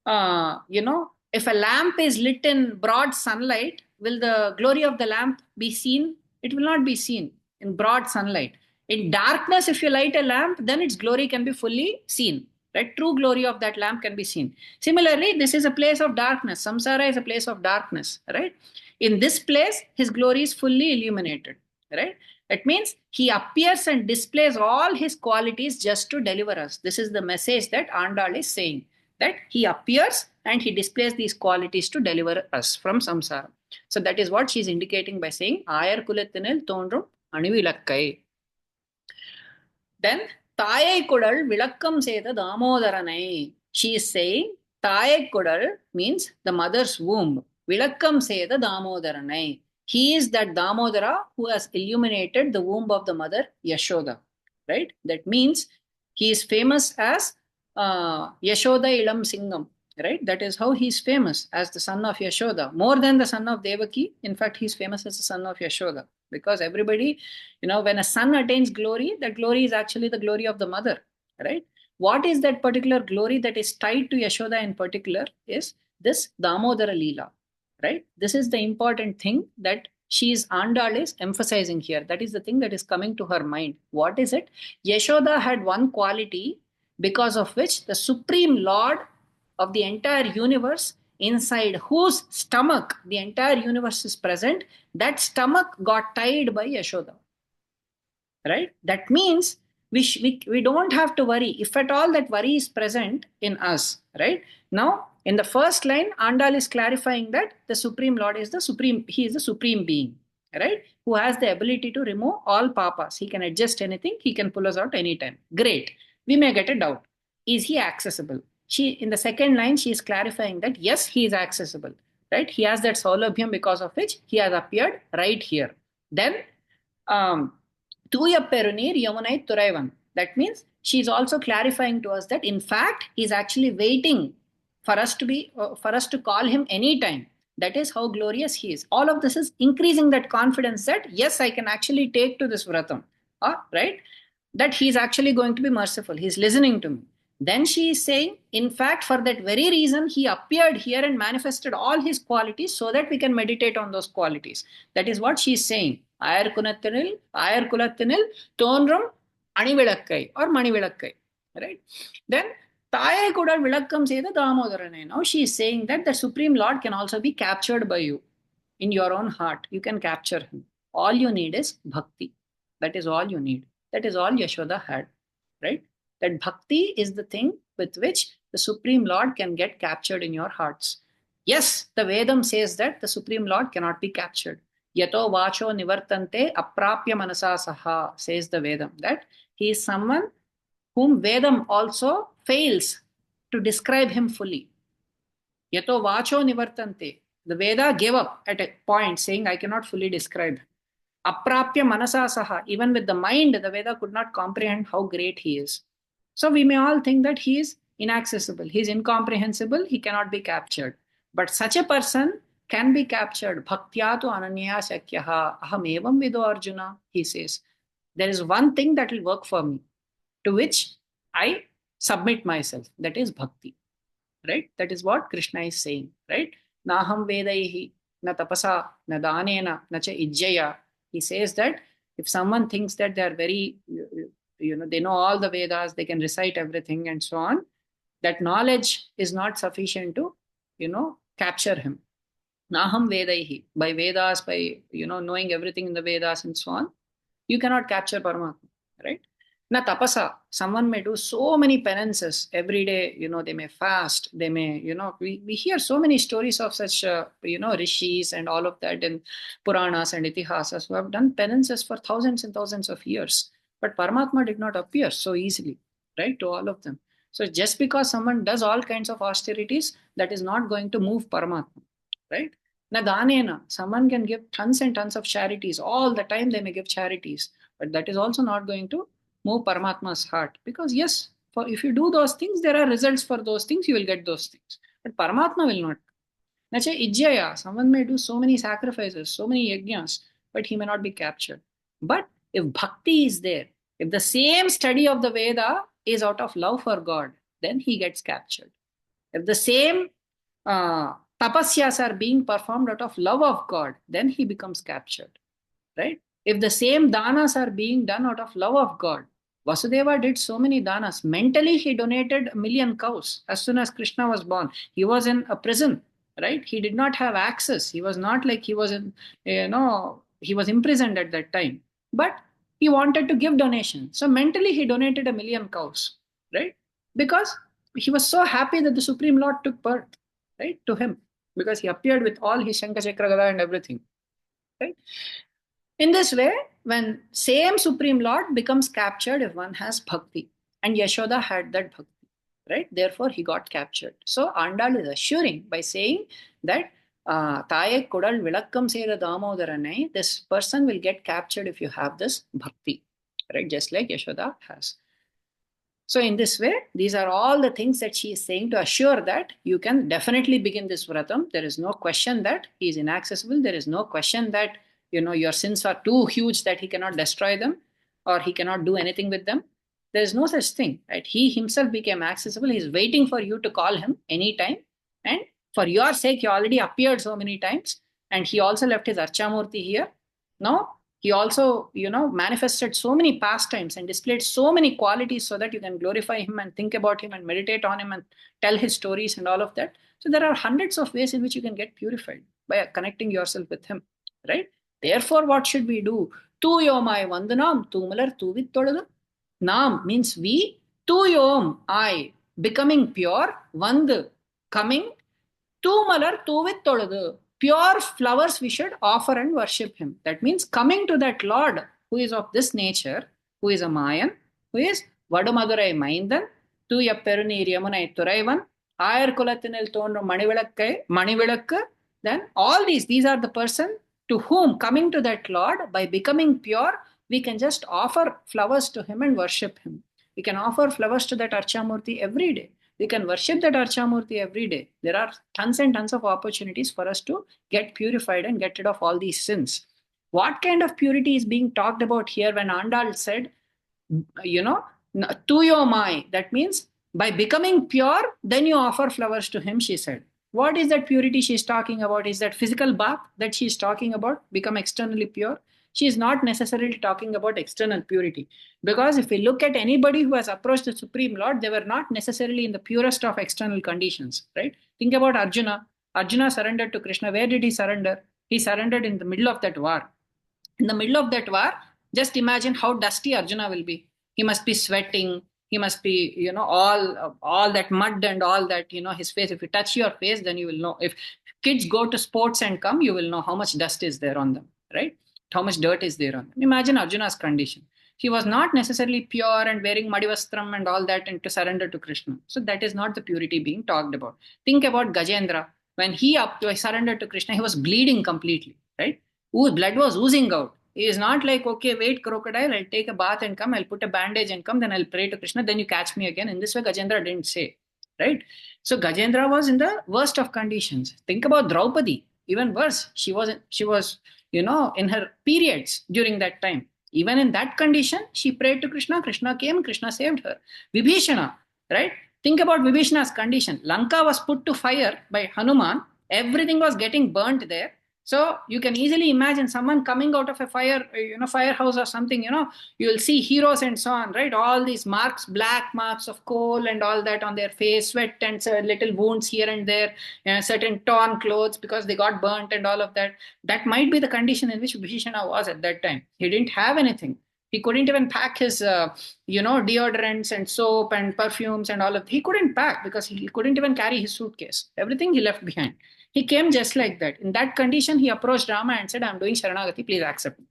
if a lamp is lit in broad sunlight, will the glory of the lamp be seen? It will not be seen in broad sunlight. In darkness, if you light a lamp, then its glory can be fully seen. Right? True glory of that lamp can be seen. Similarly, this is a place of darkness. Samsara is a place of darkness. Right? In this place, his glory is fully illuminated. Right? That means he appears and displays all his qualities just to deliver us. This is the message that Andal is saying, that he appears and he displays these qualities to deliver us from samsara. So that is what she is indicating by saying, Ayar Kulathanil Thonrum Anivilakkai. Then, Thayai Kudal Vilakkam Seda Damodaranai. She is saying, Thayai Kudal means the mother's womb. Vilakkam Seda Damodaranai. He is that Damodara who has illuminated the womb of the mother Yashoda. Right? That means he is famous as Yashoda Ilam Singam. right? That is how he's famous as the son of Yashoda, more than the son of Devaki. In fact, he's famous as the son of Yashoda, because everybody, when a son attains glory, that glory is actually the glory of the mother, right? What is that particular glory that is tied to Yashoda in particular is this Damodara Leela, right? This is the important thing that Andal is emphasizing here. That is the thing that is coming to her mind. What is it? Yashoda had one quality because of which the Supreme Lord of the entire universe, inside whose stomach the entire universe is present, that stomach got tied by Yashoda. Right? That means we don't have to worry, if at all that worry is present in us. Right? Now, in the first line, Andal is clarifying that the Supreme Lord is he is the Supreme Being, right? Who has the ability to remove all papas. He can adjust anything, he can pull us out anytime. Great. We may get a doubt. Is he accessible? In the second line, she is clarifying that yes, he is accessible. Right? He has that saulabhyam because of which he has appeared right here. Then, Tuya Perunir Yamunai Turaivan. That means she is also clarifying to us that in fact he is actually waiting for us to call him anytime. That is how glorious he is. All of this is increasing that confidence that yes, I can actually take to this vratam, right? That he is actually going to be merciful. He is listening to me. Then she is saying, in fact, for that very reason, he appeared here and manifested all his qualities so that we can meditate on those qualities. That is what she is saying. Ayar kulattinil tonrum anivilakkai or manivilakkai. Right? Then Taya Kudal Vilakkam say the Damodaranai. Now she is saying that the Supreme Lord can also be captured by you in your own heart. You can capture him. All you need is bhakti. That is all you need. That is all Yashoda had. Right? That bhakti is the thing with which the Supreme Lord can get captured in your hearts. Yes, the Vedam says that the Supreme Lord cannot be captured. Yato vacho nivartante aprapya manasa saha, says the Vedam, that he is someone whom Vedam also fails to describe him fully. Yato vacho nivartante. The Veda gave up at a point saying, I cannot fully describe him. Aprapya manasa saha. Even with the mind, the Veda could not comprehend how great he is. So we may all think that he is inaccessible, he is incomprehensible, he cannot be captured. But such a person can be captured. Bhaktya tu ananya shakyaha aham evam vido Arjuna, he says. There is one thing that will work for me, to which I submit myself. That is bhakti. Right? That is what Krishna is saying. Right? Naham vedaihi, na tapasa, na danena, na cha ijjaya. He says that if someone thinks that they are very, they know all the Vedas, they can recite everything and so on, that knowledge is not sufficient to, capture him. Naham vedaihi, by Vedas, by, knowing everything in the Vedas and so on, you cannot capture Paramatma, right? Na tapasa, someone may do so many penances every day, they may fast, they may, we hear so many stories of such, rishis and all of that in Puranas and Itihasas who have done penances for thousands and thousands of years. But Paramatma did not appear so easily, right, to all of them. So just because someone does all kinds of austerities, that is not going to move Paramatma, right? Na danena, someone can give tons and tons of charities. All the time they may give charities. But that is also not going to move Paramatma's heart. Because yes, if you do those things, there are results for those things, you will get those things. But Paramatma will not. Nacha ijjaya, someone may do so many sacrifices, so many yajnas, but he may not be captured. But if bhakti is there, if the same study of the Veda is out of love for God, then he gets captured. If the same tapasyas are being performed out of love of God, then he becomes captured, right? If the same danas are being done out of love of God, Vasudeva did so many danas. Mentally, he donated 1 million cows as soon as Krishna was born. He was in a prison, right? He did not have access. He was not like he was in, he was imprisoned at that time. But he wanted to give donation. So mentally, he donated 1 million cows, right? Because he was so happy that the Supreme Lord took birth, right, to him. Because he appeared with all his Shankha Chakra Gada and everything, right? In this way, when same Supreme Lord becomes captured if one has bhakti. And Yashoda had that bhakti, right? Therefore, he got captured. So, Andal is assuring by saying that Taye Kodal Vilakkam Sera Damodaranai, this person will get captured if you have this bhakti, right? Just like Yashoda has. So in this way, these are all the things that she is saying to assure that you can definitely begin this vratam. There is no question that he is inaccessible. There is no question that, your sins are too huge that he cannot destroy them or he cannot do anything with them. There is no such thing, right? He himself became accessible. He is waiting for you to call him anytime. And for your sake, he already appeared so many times. And he also left his Archamurti here. Now, he also, manifested so many pastimes and displayed so many qualities so that you can glorify him and think about him and meditate on him and tell his stories and all of that. So there are hundreds of ways in which you can get purified by connecting yourself with him, right? Therefore, what should we do? Tu yomai vandanam, tu malar tu vittoladu. Nam means we, tu yom, I, becoming pure, vand, coming, tu malar tu vittoladu. Pure flowers we should offer and worship him. That means coming to that Lord who is of this nature, who is a Mayan, who is Vadumadurai Maindan, Tuya Perunir Yamunai Turaivan, Ayar Kulatinil Tonu Manivilakka. Then all these are the person to whom coming to that Lord, by becoming pure, we can just offer flowers to him and worship him. We can offer flowers to that Archamurti every day. We can worship that Archamurti every day. There are tons and tons of opportunities for us to get purified and get rid of all these sins. What kind of purity is being talked about here when Andal said, tuyo mai? That means by becoming pure, then you offer flowers to him, she said. What is that purity she's talking about? Is that physical bath that she's talking about? Become externally pure? She is not necessarily talking about external purity. Because if we look at anybody who has approached the Supreme Lord, they were not necessarily in the purest of external conditions, right? Think about Arjuna. Arjuna surrendered to Krishna. Where did he surrender? He surrendered in the middle of that war. In the middle of that war, just imagine how dusty Arjuna will be. He must be sweating. He must be, all that mud and all that, his face. If you touch your face, then you will know. If kids go to sports and come, you will know how much dust is there on them, right? How much dirt is there on them. Imagine Arjuna's condition. He was not necessarily pure and wearing madivastram and all that and to surrender to Krishna. So that is not the purity being talked about. Think about Gajendra. When he surrendered to Krishna, he was bleeding completely, right? Blood was oozing out. He is not like, okay, wait, crocodile, I'll take a bath and come, I'll put a bandage and come, then I'll pray to Krishna, then you catch me again. In this way, Gajendra didn't say, right? So Gajendra was in the worst of conditions. Think about Draupadi, even worse. She was, in her periods during that time. Even in that condition, she prayed to Krishna. Krishna came, Krishna saved her. Vibhishana, right? Think about Vibhishana's condition. Lanka was put to fire by Hanuman. Everything was getting burnt there. So you can easily imagine someone coming out of a fire, firehouse or something, you will see heroes and so on, right? All these marks, black marks of coal and all that on their face, sweat and little wounds here and there, certain torn clothes because they got burnt and all of that. That might be the condition in which Vibhishana was at that time. He didn't have anything. He couldn't even pack his, deodorants and soap and perfumes and all of that. He couldn't pack because he couldn't even carry his suitcase. Everything he left behind. He came just like that. In that condition, he approached Rama and said, I'm doing Sharanagati, please accept me.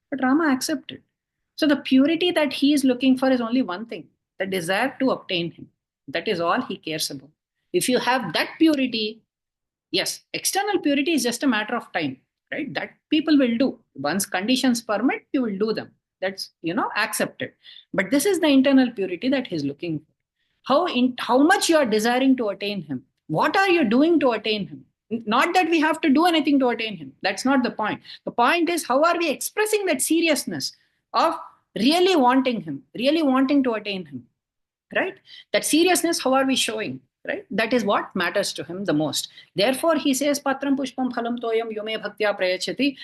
But Rama accepted. So the purity that he is looking for is only one thing, the desire to obtain him. That is all he cares about. If you have that purity, yes, external purity is just a matter of time, right? That people will do. Once conditions permit, you will do them. That's, accepted. But this is the internal purity that he's looking for. How much you are desiring to attain him. What are you doing to attain him? Not that we have to do anything to attain him. That's not the point. The point is, how are we expressing that seriousness of really wanting him, really wanting to attain him, right? That seriousness, how are we showing, right? That is what matters to him the most. Therefore, he says, Patram Pushpam Phalam Toyam Yume Bhaktya Prayachati.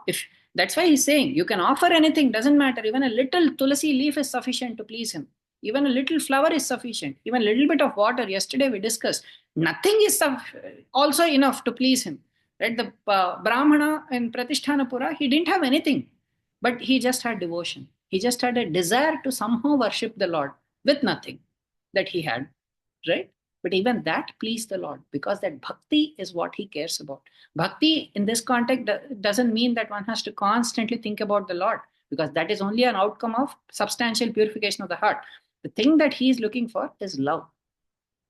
If that's why he's saying, you can offer anything, doesn't matter. Even a little tulasi leaf is sufficient to please him. Even a little flower is sufficient. Even a little bit of water. Yesterday we discussed. Nothing is also enough to please him. Right? The Brahmana in Pratishtanapura, he didn't have anything. But he just had devotion. He just had a desire to somehow worship the Lord with nothing that he had. Right? But even that pleased the Lord because that bhakti is what he cares about. Bhakti in this context doesn't mean that one has to constantly think about the Lord because that is only an outcome of substantial purification of the heart. The thing that he is looking for is love.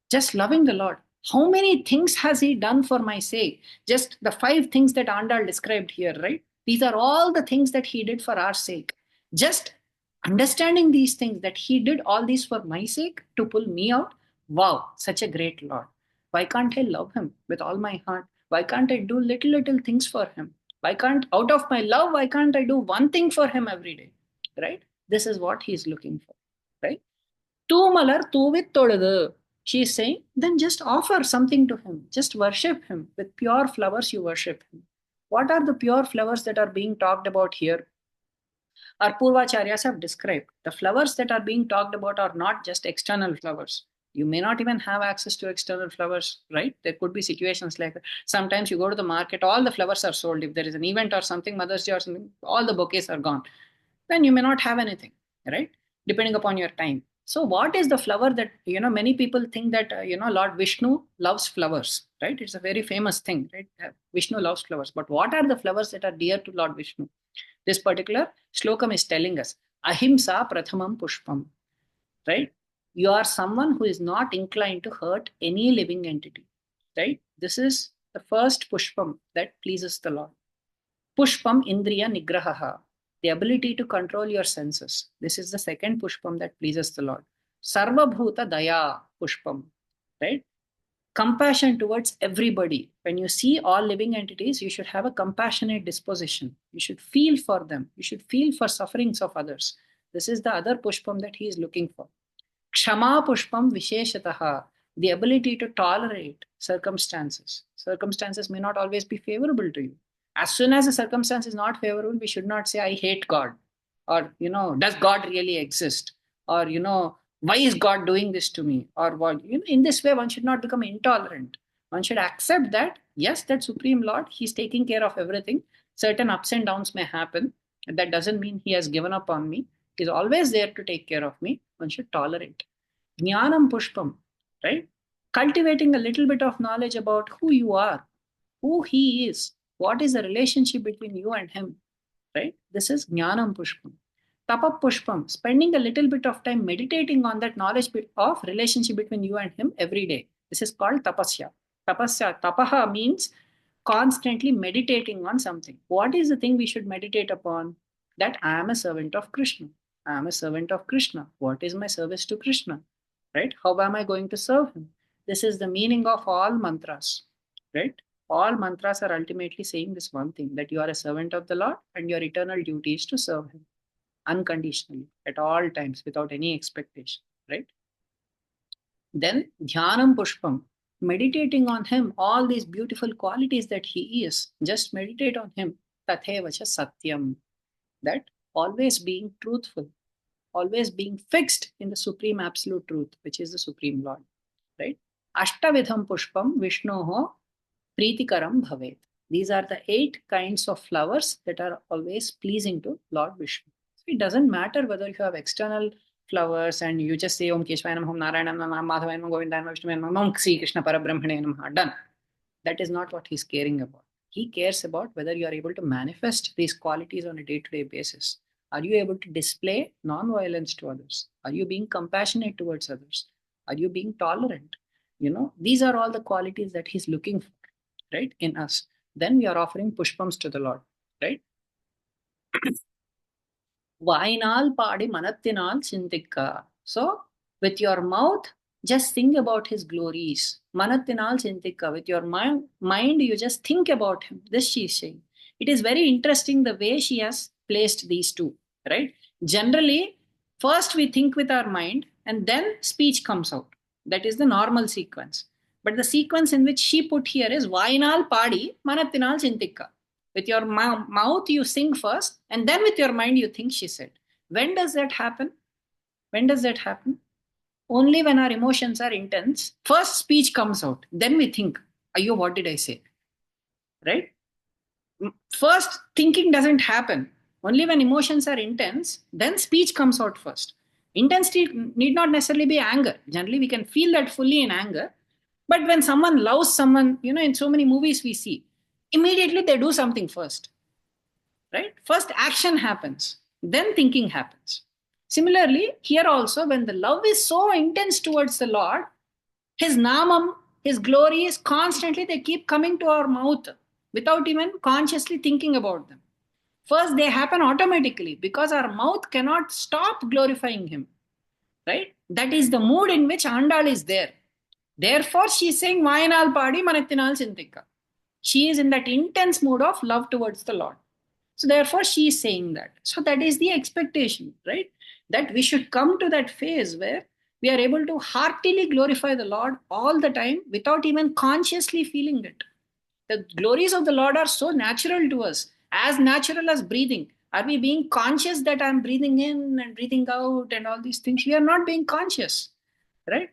Just loving the Lord. How many things has he done for my sake? Just the 5 things that Andal described here, right? These are all the things that he did for our sake. Just Understanding these things, that he did all this for my sake to pull me out. Wow, such a great Lord. Why can't I love him with all my heart? Why can't I do little things for him? Why can't, out of my love, why can't I do one thing for him every day? Right? This is what he's looking for. Right? Tu malar tuvit toladu. She is saying, then just offer something to him. Just worship him. With pure flowers, you worship him. What are the pure flowers that are being talked about here? Our Purvacharyas have described. The flowers that are being talked about are not just external flowers. You may not even have access to external flowers, right? There could be situations like sometimes you go to the market, all the flowers are sold. If there is an event or something, Mother's Day or something, all the bouquets are gone. Then you may not have anything, right? Depending upon your time. So what is the flower that, many people think that, Lord Vishnu loves flowers, right? It's a very famous thing, right? Vishnu loves flowers. But what are the flowers that are dear to Lord Vishnu? This particular slokam is telling us, ahimsa prathamam pushpam, right? You are someone who is not inclined to hurt any living entity, right? This is the first pushpam that pleases the Lord. Pushpam indriya nigrahaha, the ability to control your senses. This is the second pushpam that pleases the Lord. Sarva bhuta daya pushpam, right? Compassion towards everybody. When you see all living entities, you should have a compassionate disposition. You should feel for them. You should feel for sufferings of others. This is the other pushpam that he is looking for. Kshama pushpam visheshataha, the ability to tolerate circumstances. Circumstances may not always be favorable to you. As soon as a circumstance is not favorable, we should not say, I hate God. Or, does God really exist? Or, why is God doing this to me? Or what? In this way, one should not become intolerant. One should accept that, yes, that Supreme Lord, he's taking care of everything. Certain ups and downs may happen. That doesn't mean he has given up on me. He's always there to take care of me. One should tolerate. Jnanam pushpam, right? Cultivating a little bit of knowledge about who you are, who he is, what is the relationship between you and him, right? This is Jnanam pushpam. Tapa pushpam, spending a little bit of time meditating on that knowledge of relationship between you and him every day. This is called tapasya. Tapasya, tapaha means constantly meditating on something. What is the thing we should meditate upon? That I am a servant of Krishna. I am a servant of Krishna. What is my service to Krishna? Right? How am I going to serve him? This is the meaning of all mantras, right? All mantras are ultimately saying this one thing, that you are a servant of the Lord and your eternal duty is to serve him unconditionally at all times without any expectation, right? Then dhyanam pushpam, meditating on him, all these beautiful qualities that he is, just meditate on him. Tathevacha satyam, that always being truthful, always being fixed in the supreme absolute truth, which is the Supreme Lord, right? Ashtavidham pushpam Vishnoho Preetikaram bhavet. These are the 8 kinds of flowers that are always pleasing to Lord Vishnu. So it doesn't matter whether you have external flowers and you just say Om Keshvaya Namah, Om Narayana Namah, Madhavaya Namah, Govindaya Namah, Vishnu Namah, Om Sri Krishna Parabrahmane Namah. Done. That is not what he's caring about. He cares about whether you are able to manifest these qualities on a day-to-day basis. Are you able to display non-violence to others? Are you being compassionate towards others? Are you being tolerant? These are all the qualities that he's looking for, right, in us. Then we are offering pushpams to the Lord, right? Vainal paadi manattinal chintikka. So with your mouth, just think about his glories. Manattinal chintikka. With your mind, you just think about him. This she is saying. It is very interesting the way she has placed these two, right? Generally, first we think with our mind and then speech comes out. That is the normal sequence. But the sequence in which she put here is Vainal paadi manattinal chintikka. With your mouth, you sing first, and then with your mind, you think, she said. When does that happen? When does that happen? Only when our emotions are intense. First, speech comes out. Then we think, Ayyo, what did I say? Right? First, thinking doesn't happen. Only when emotions are intense, then speech comes out first. Intensity need not necessarily be anger. Generally, we can feel that fully in anger. But when someone loves someone, in so many movies we see, immediately they do something first, right? First action happens, then thinking happens. Similarly, here also, when the love is so intense towards the Lord, his namam, his glory is constantly, they keep coming to our mouth without even consciously thinking about them. First, they happen automatically because our mouth cannot stop glorifying him, right? That is the mood in which Andal is there. Therefore, she is saying, Mayanal Padi Manathinal Sintika. She is in that intense mood of love towards the Lord. So therefore, she is saying that. So that is the expectation, right? That we should come to that phase where we are able to heartily glorify the Lord all the time without even consciously feeling it. The glories of the Lord are so natural to us, as natural as breathing. Are we being conscious that I'm breathing in and breathing out and all these things? We are not being conscious, right?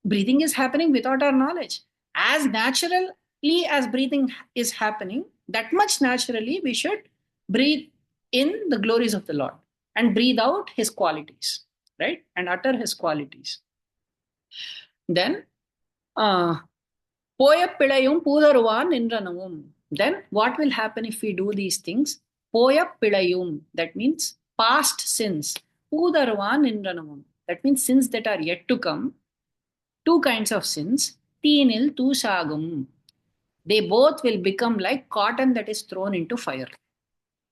Breathing is happening without our knowledge. As naturally as breathing is happening, that much naturally we should breathe in the glories of the Lord and breathe out his qualities, right? And utter his qualities. Then, Poyappidayum Poodaruvan Nindranavum. Then what will happen if we do these things? Poyappidayum, that means past sins. Poodaruvan Nindranavum, that means sins that are yet to come. Two kinds of sins. Teenil Tusagum. They both will become like cotton that is thrown into fire.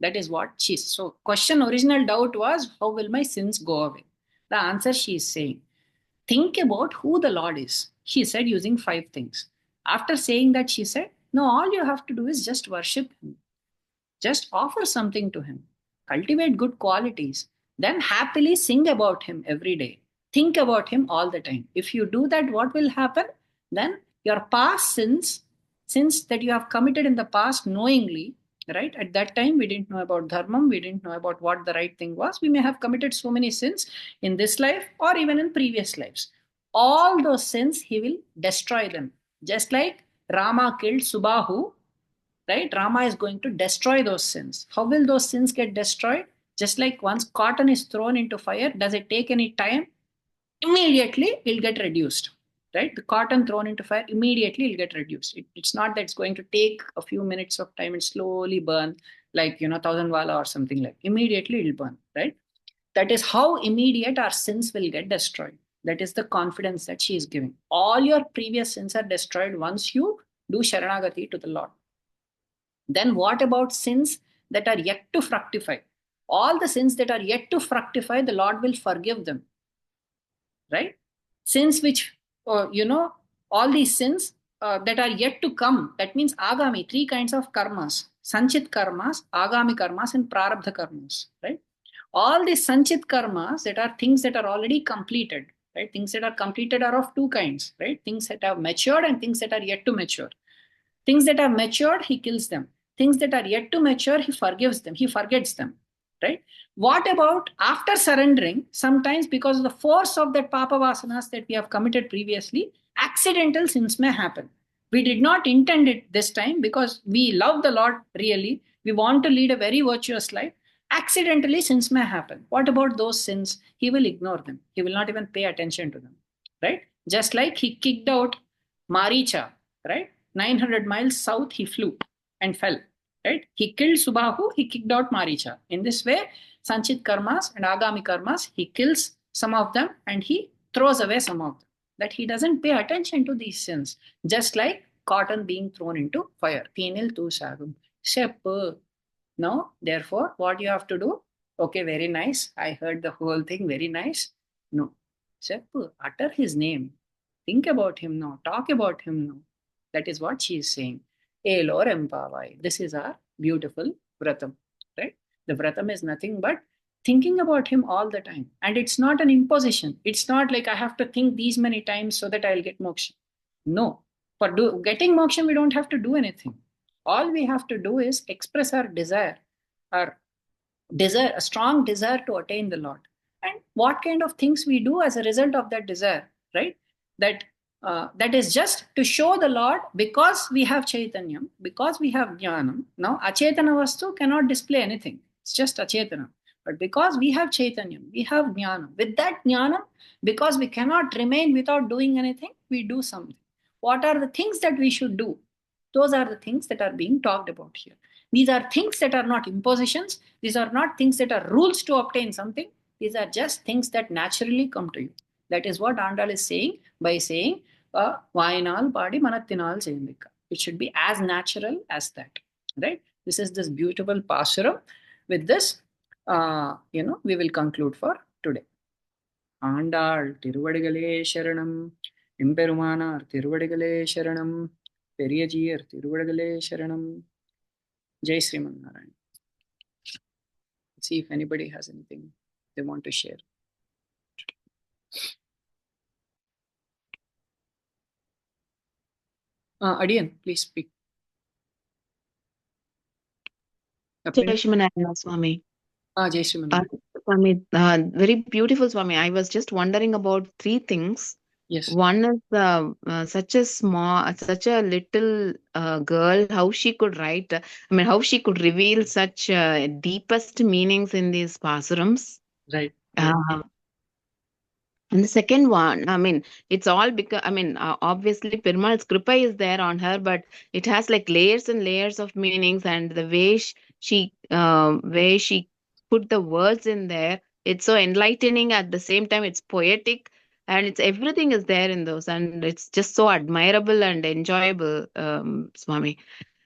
That is what she is. So, original doubt was, how will my sins go away? The answer she is saying, think about who the Lord is. She said using 5 things. After saying that, she said, no, all you have to do is just worship him. Just offer something to him. Cultivate good qualities. Then happily sing about him every day. Think about him all the time. If you do that, what will happen? Then your past sins that you have committed in the past knowingly, right? At that time, we didn't know about dharmam. We didn't know about what the right thing was. We may have committed so many sins in this life or even in previous lives. All those sins, he will destroy them. Just like Rama killed Subahu, right? Rama is going to destroy those sins. How will those sins get destroyed? Just like once cotton is thrown into fire, does it take any time? Immediately, it'll get reduced, right? The cotton thrown into fire, immediately it'll get reduced. It's not that it's going to take a few minutes of time and slowly burn like, thousand wala or something like. Immediately it'll burn, right? That is how immediate our sins will get destroyed. That is the confidence that she is giving. All your previous sins are destroyed once you do Sharanagati to the Lord. Then what about sins that are yet to fructify? All the sins that are yet to fructify, the Lord will forgive them, right? Sins which, all these sins that are yet to come, that means agami, 3 kinds of karmas, sanchit karmas, agami karmas, and prarabdha karmas, right? All these sanchit karmas that are things that are already completed, right? Things that are completed are of 2 kinds, right? Things that have matured and things that are yet to mature. Things that are matured, he kills them. Things that are yet to mature, he forgives them. He forgets them, right? What about after surrendering? Sometimes because of the force of that papa vasanas that we have committed previously, accidental sins may happen. We did not intend it this time because we love the Lord really. We want to lead a very virtuous life. Accidentally, sins may happen. What about those sins? He will ignore them. He will not even pay attention to them, right? Just like he kicked out Maricha, right? 900 miles south, he flew and fell, right? He killed Subahu, he kicked out Maricha. In this way, Sanchit karmas and Agami karmas, he kills some of them and he throws away some of them. That he doesn't pay attention to these sins. Just like cotton being thrown into fire. Teenil tu sagum. Shep. No, therefore, what you have to do? Okay, very nice. I heard the whole thing, very nice. No. Shep, utter his name. Think about him now. Talk about him now. That is what she is saying. Elor empavai. This is our beautiful vratam, right? The vratam is nothing but thinking about him all the time. And it's not an imposition. It's not like I have to think these many times so that I'll get moksha. No. For getting moksha, we don't have to do anything. All we have to do is express our desire, a strong desire to attain the Lord. And what kind of things we do as a result of that desire, right? That is just to show the Lord because we have Chaitanyam, because we have Jnanam. Now, Achetana Vastu cannot display anything. It's just Achetana. But because we have Chaitanyam, we have Jnanam. With that Jnanam, because we cannot remain without doing anything, we do something. What are the things that we should do? Those are the things that are being talked about here. These are things that are not impositions. These are not things that are rules to obtain something. These are just things that naturally come to you. That is what Andal is saying by saying, Vainal Padi Manathinal Seyindika. It should be as natural as that. Right? This is this beautiful Pasuram. with this, we will conclude for today. Andal Tiruvadigalé Sharanam, Imperumanar Tiruvadigalé Sharanam, Periyajiyar Tiruvadigalé Sharanam, Jai Sriman Narayan. See if anybody has anything they want to share. Adian, please speak. Jai Srimanarayana Swami. Jai Sriman. Swami, very beautiful, Swami. I was just wondering about three things. Yes. One is such a little girl, how she could write, how she could reveal such deepest meanings in these pasurams. Right. And the second one, it's all because, obviously Perumal's kripa is there on her, but it has like layers and layers of meanings, and the way she put the words in there, it's so enlightening. At the same time, it's poetic, and it's everything is there in those, and it's just so admirable and enjoyable, Swami.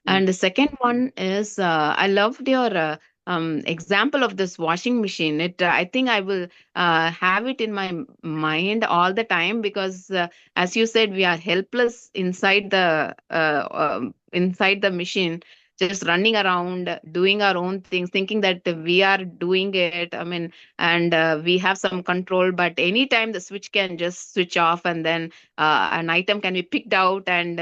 And the second one is I loved your example of this washing machine. I think I will have it in my mind all the time, because as you said, we are helpless inside the machine, just running around doing our own things, thinking that we are doing it. And we have some control, but anytime the switch can just switch off, and then an item can be picked out and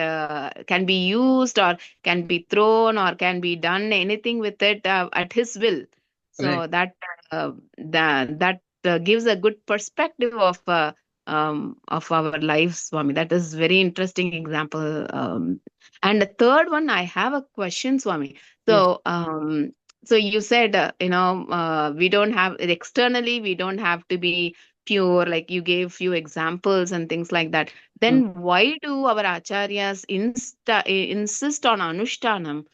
can be used, or can be thrown, or can be done anything with it at his will. So Right. that gives a good perspective of our lives, Swami. That is very interesting example. And the third one, I have a question, Swami. So so you said we don't have externally, we don't have to be pure, like you gave few examples and things like that. Then why do our acharyas insist on anushtanam?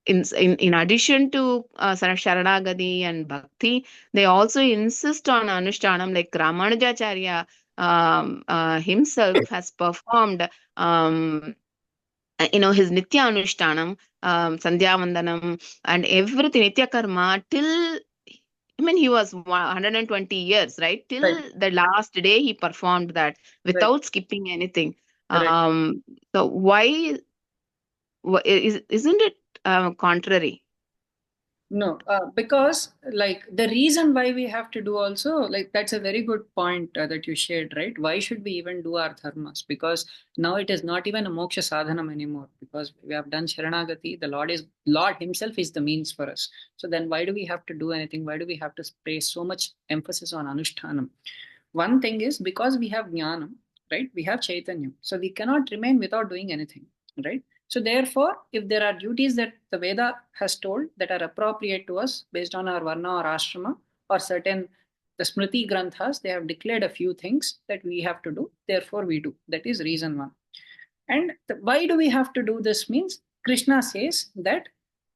In addition to Sharanagati and Bhakti, they also insist on anushtanam, like Ramanujacharya himself has performed his Nitya Anushtanam, Sandhya Vandanam, and everything, Nitya Karma, till he was 120 years, right? Till the last day he performed that without skipping anything. So why isn't it contrary? No, because like the reason why we have to do also, like that's a very good point that you shared, right? Why should we even do our dharmas? Because now it is not even a moksha sadhanam anymore, because we have done Sharanagati. The Lord himself is the means for us. So then why do we have to do anything? Why do we have to place so much emphasis on anushtanam? One thing is because we have jnanam, right? We have chaitanya. So we cannot remain without doing anything, right? So therefore, if there are duties that the Veda has told that are appropriate to us based on our varna or ashrama, or certain the Smriti Granthas, they have declared a few things that we have to do. Therefore, we do. That is reason one. And why do we have to do this means Krishna says that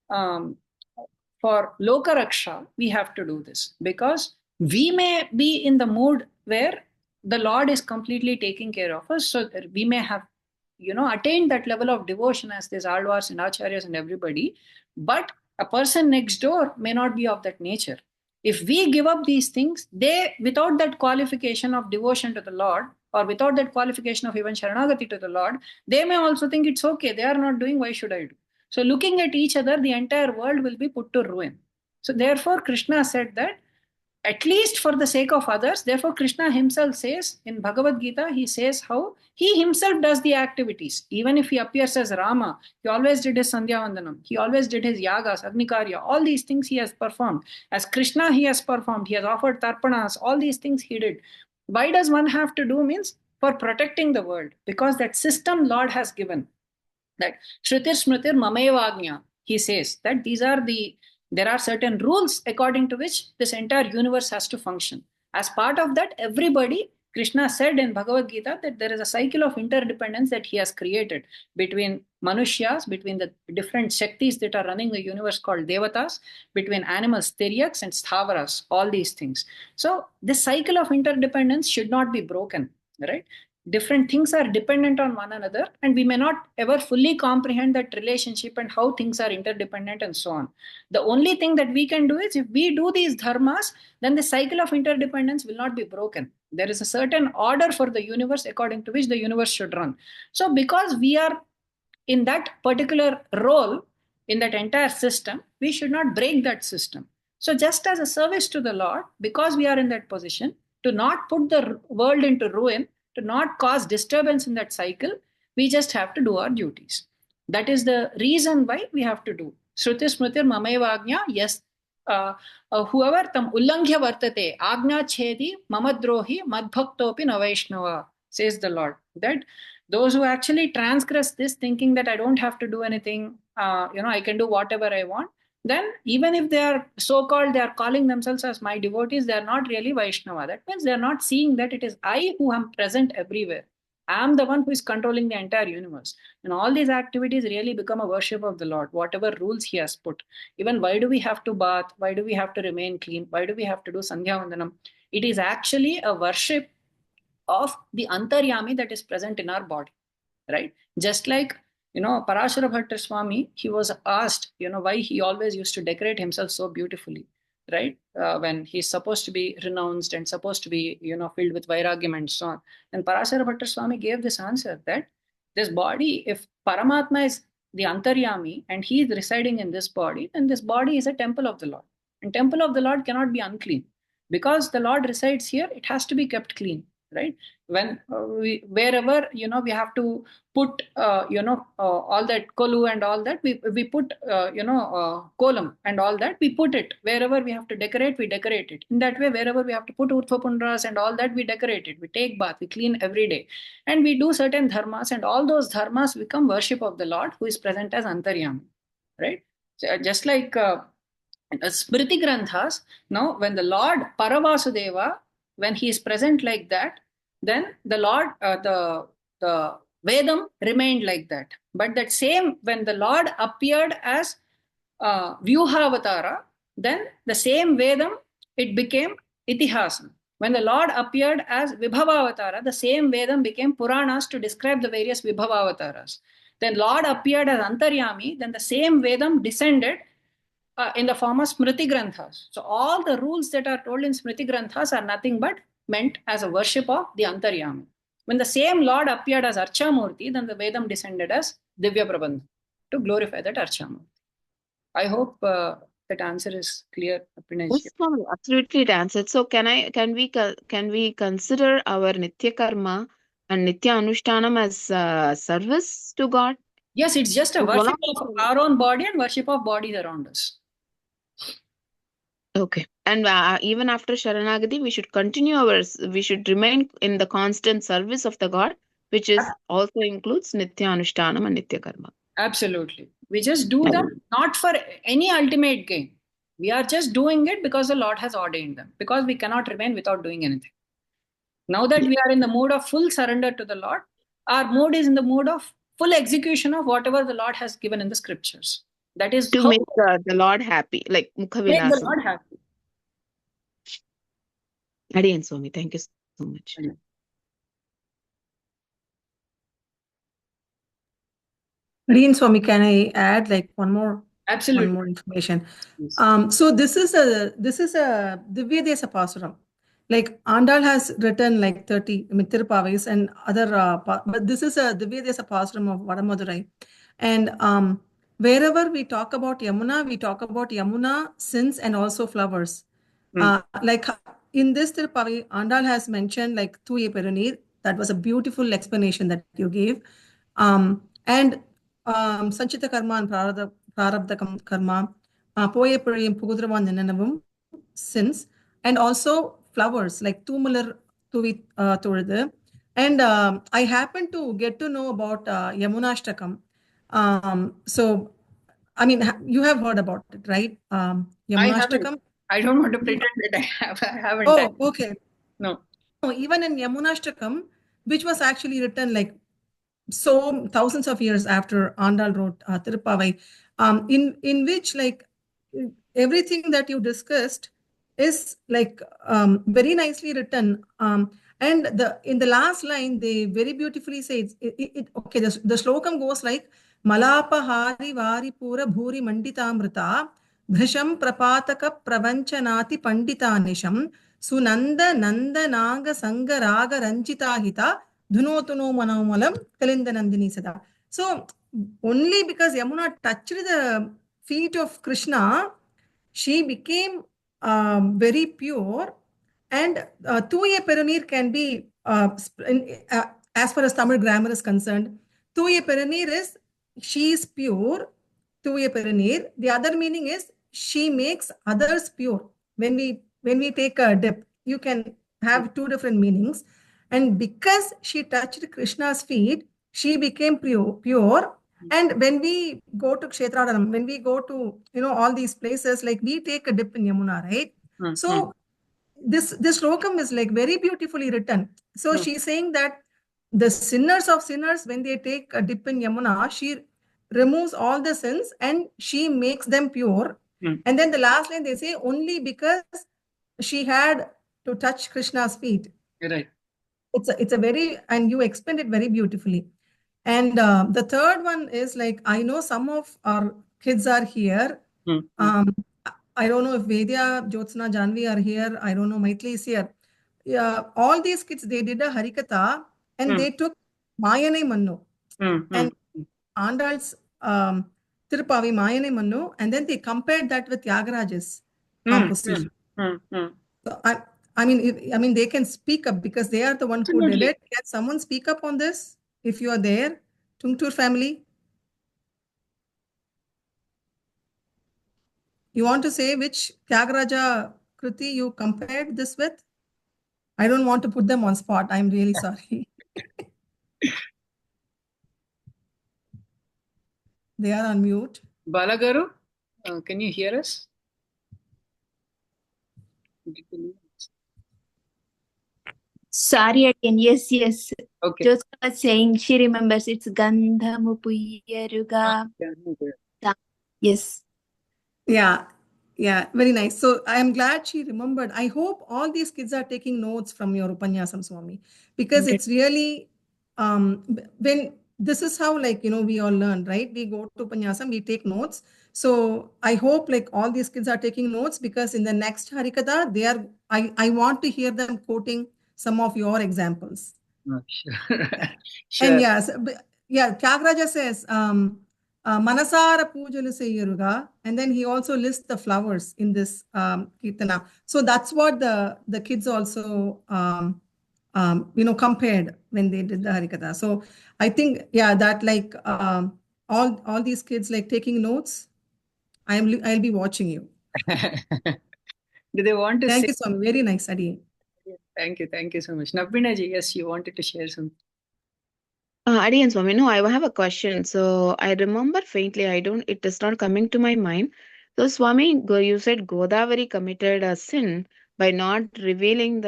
for Loka Raksha, we have to do this because we may be in the mood where the Lord is completely taking care of us. So we may have attained that level of devotion as these alvars and acharyas and everybody, but a person next door may not be of that nature. If we give up these things, they, without that qualification of devotion to the Lord, or without that qualification of even Sharanagati to the Lord, they may also think it's okay, they are not doing, why should I do? So looking at each other, the entire world will be put to ruin. So therefore, Krishna said that at least for the sake of others. Therefore, Krishna himself says in Bhagavad Gita, he says how he himself does the activities. Even if he appears as Rama, he always did his Sandhya Vandanam. He always did his Yagas, Agnikarya. All these things he has performed. As Krishna, he has performed. He has offered Tarpanas. All these things he did. Why does one have to do means for protecting the world? Because that system Lord has given. That Shrutir Smritir Mamevagnya. He says that there are certain rules according to which this entire universe has to function. As part of that, everybody, Krishna said in Bhagavad Gita that there is a cycle of interdependence that he has created between Manushyas, between the different Shaktis that are running the universe called Devatas, between animals, Tiryaks and Sthavaras, all these things. So this cycle of interdependence should not be broken, right? different things are dependent on one another, and we may not ever fully comprehend that relationship and how things are interdependent and so on. The only thing that we can do is, if we do these dharmas, then the cycle of interdependence will not be broken. There is a certain order for the universe according to which the universe should run. So because we are in that particular role in that entire system, we should not break that system. So just as a service to the Lord, because we are in that position, to not put the world into ruin, to not cause disturbance in that cycle, we just have to do our duties. That is the reason why we have to do. Shruti smritir mameva agnya, yes, whoever tam ullanghya vartate, agnya chedi mamadrohi madbhaktopi navaishnava, says the Lord. That those who actually transgress this, thinking that I don't have to do anything, I can do whatever I want, then even if they are so-called, they are calling themselves as my devotees, they are not really Vaishnava. That means they are not seeing that it is I who am present everywhere. I am the one who is controlling the entire universe. And all these activities really become a worship of the Lord, whatever rules he has put. Even why do we have to bath? Why do we have to remain clean? Why do we have to do Sandhya Vandanam? It is actually a worship of the Antaryami that is present in our body, right? Just like, Parashara Bhatta Swami, he was asked, why he always used to decorate himself so beautifully, right? When he's supposed to be renounced and supposed to be, filled with vairagyam and so on. And Parashara Bhatta Swami gave this answer that this body, if Paramatma is the Antaryami and he is residing in this body, then this body is a temple of the Lord. And temple of the Lord cannot be unclean. Because the Lord resides here, it has to be kept clean, right? When wherever we have to put all that kolu and all that, we put kolam and all that, we put it wherever we have to decorate, we decorate it. In that way, wherever we have to put urthapundras and all that, we decorate it. We take bath, we clean every day, and we do certain dharmas, and all those dharmas become worship of the Lord who is present as Antaryami, right? So, just like Smriti Granthas, now when the Lord Paravasudeva, when he is present like that, then the Lord, the Vedam remained like that. But that same, when the Lord appeared as Vyuhavatara, then the same Vedam, it became Itihasam. When the Lord appeared as Vibhavavatara, the same Vedam became Puranas to describe the various Vibhavavataras. Then Lord appeared as Antaryami, then the same Vedam descended in the form of Smriti Granthas. So all the rules that are told in Smriti Granthas are nothing but meant as a worship of the Antaryami. When the same Lord appeared as Archamurti, then the Vedam descended as Divya Prabandha to glorify that Archamurti. I hope that answer is clear, Yes, Swami, absolutely it answered. So can we consider our Nitya Karma and Nitya Anushtanam as service to God? Yes, it's just a worship of our own body and worship of bodies around us. Okay. And even after Sharanagati, we should remain in the constant service of the God, which is also includes Nitya Anushtanam and Nitya Karma. Absolutely. We just do them not for any ultimate gain. We are just doing it because the Lord has ordained them, because we cannot remain without doing anything. Now that we are in the mood of full surrender to the Lord, our mood is in the mood of full execution of whatever the Lord has given in the scriptures. That is to how make the Lord happy, like Mukha make the Vinasam. Lord happy. Adiyan Swami, thank you so much. Adiyan Swami, can I add like one more information? Yes. So this is a Divya Desa Pasuram. Like Andal has written like 30 Thiruppavais and other, but this is a Divya Desa Pasuram of Vadamadurai. And wherever we talk about Yamuna, we talk about Yamuna, sins, and also flowers. Like in this Thiruppavai, Andal has mentioned like Thuye Perunir. That was a beautiful explanation that you gave. And Sanchita Karma and Prarabdha Karma, Poye Puriyam Pugudravan Ninanavum, sins, and also flowers like Tumalar Tuvi Turdu. And I happen to get to know about Yamunashtakam. So, I mean, you have heard about it, right? Yamunashtakam? I don't want to pretend that I haven't. Oh, okay. No. Even in Yamunashtakam, which was actually written like so thousands of years after Andal wrote Thiruppavai, in which like everything that you discussed is like very nicely written. And in the last line, they very beautifully say okay, the shlokam goes like Malapa Hari Vari Pura Bhuri Manditamrita Bhrisham Prapataka Pravanchanati Panditanisham Sunanda Nanda Naga Sanga Raga Ranchita Hita Dhunotuno Manamalam Kalinda Nandini Sada. So only because Yamuna touched the feet of Krishna, she became very pure. And Tuye Peranir can be, as far as Tamil grammar is concerned, Tuye Peranir is she is pure, Tuye Peranir. The other meaning is she makes others pure. When we take a dip, you can have two different meanings. And because she touched Krishna's feet, she became pure. And when we go to Kshetradanam, when we go to all these places, like we take a dip in Yamuna, right? So this slokam is like very beautifully written. So she's saying that the sinners of sinners, when they take a dip in Yamuna, she removes all the sins and she makes them pure. And then the last line they say only because she had to touch Krishna's feet. Right. It's a very, and you explained it very beautifully. And the third one is like, I know some of our kids are here. I don't know if Vedya, Jyotsna, Janvi are here. I don't know, Maitli is here. Yeah, all these kids, they did a Harikatha and they took Mayanai mannu and Andal's Thiruppavai Mayanai mannu, and then they compared that with Tyagaraja's composition. So I mean, they can speak up because they are the one who did it. Can someone speak up on this if you are there? Tungtur family? You want to say which Tyagaraja Kriti you compared this with? I don't want to put them on spot. I'm really sorry. They are on mute. Balagaru, can you hear us? Sorry again. Yes. Okay. Just was saying she remembers it's Gandhamu Puyaruga. Yes. Yeah, very nice. So I am glad she remembered. I hope all these kids are taking notes from your Upanyasam Swami, because it's really when this is how, like, we all learn, right? We go to Upanyasam, we take notes. So I hope like all these kids are taking notes, because in the next Harikatha, I want to hear them quoting some of your examples. Sure. And Tyagaraja says, Manasara Pujalu Seyyaruga, and then he also lists the flowers in this Kirtana. So that's what the kids also compared when they did the Harikatha. So I think, that like all these kids like taking notes, I'll be watching you. Do they want to Thank say? you so much. Very nice, Adi. Thank you so much. Navinaji, yes, you wanted to share something. Adiyan Swami, no, I have a question. So I remember faintly, it is not coming to my mind. So Swami, you said Godavari committed a sin by not revealing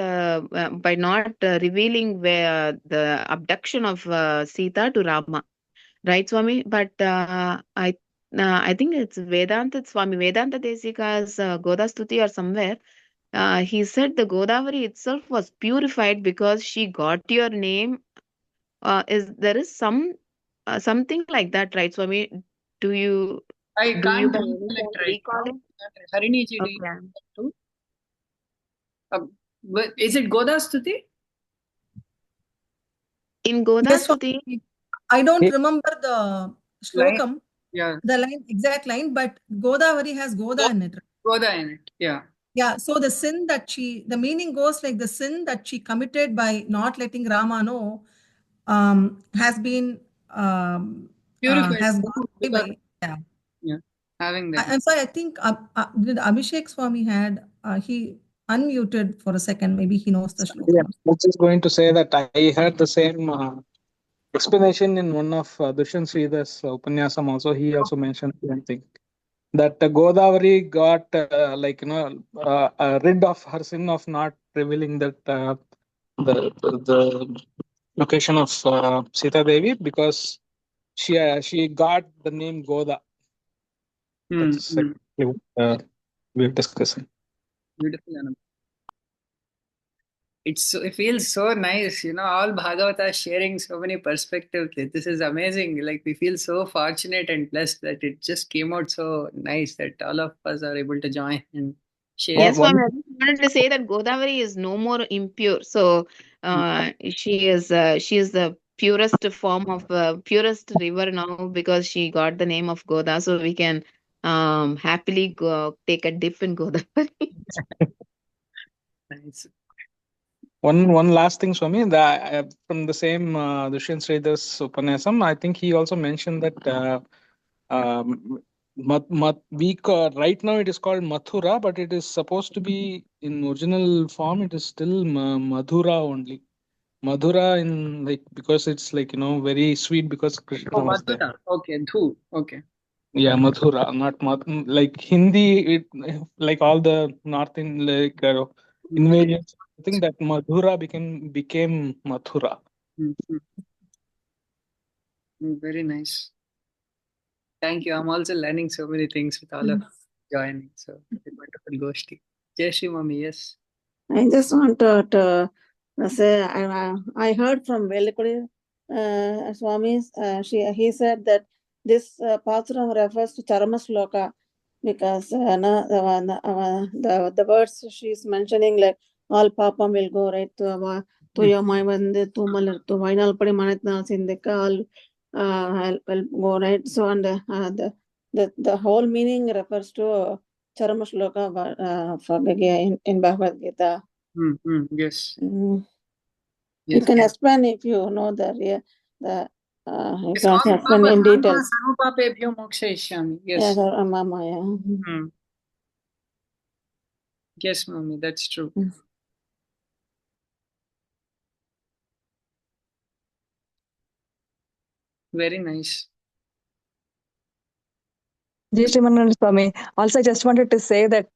where the abduction of Sita to Rama, right, Swami? But I think it's Vedanta Desika's Godastuti or somewhere. He said the Godavari itself was purified because she got your name. There is something like that, right? So I mean, do you I by can't any recollect chance right recall now. it? Hariniji, do you Okay. know that too? But is it Goda Stuti? In Goda Yes, Stuti, I don't remember the shlokam, Yeah. the exact line, but Godavari has Goda in it. Goda in it. Yeah. Yeah, so the meaning goes like the sin that she committed by not letting Rama know has been Purified. has gone away by, Yeah. Having that. I'm sorry, I think did Abhishek Swami had he unmuted for a second, maybe he knows the Yeah, shlokam. I was just going to say that I heard the same explanation in one of Darshan Sridhar's Upanyasam also. He also mentioned the same thing. That Godavari got rid of her sin of not revealing that the location of Sita Devi, because she got the name Goda. That's exactly what we're discussing. Beautiful, Anam. It feels so nice, all Bhagavata sharing so many perspectives. This is amazing. Like, we feel so fortunate and blessed that it just came out so nice that all of us are able to join and share. Yes, One, Swami, I just wanted to say that Godavari is no more impure. So she is the purest form of purest river now because she got the name of Goda. So we can happily go take a dip in Godavari. Nice. one last thing, Swami. From the same Dushyant Sridhar's Upanasam, I think he also mentioned that right now it is called Mathura, but it is supposed to be in original form. It is still Madhura only. Madhura because it's very sweet because Krishna Oh, was there. Madhura. Okay, Dhu. Okay. Yeah, Mathura, not like Hindi. Like all the North in invasions. I think that Madhura became Mathura. Very nice. Thank you. I'm also learning so many things with all of joining. So, it's a wonderful Goshti. Jai Shri Mami, yes. I just want to say I heard from Velikuri Swami. He said that this Pasuram refers to Charama Sloka because the words she's mentioning, like all papam will go right to your mind to final padi manatna sindeka all will go right. So and the whole meaning refers to Charama Shloka in Bhagavad Gita. Yes. You Yes. can explain if you know you can explain in details. Sarvapapebhyo mokshayishyami. Yes. Yeah, yeah. Yes, Mami, that's true. Very nice. Jai Shri Mannu Swami. Also, I just wanted to say that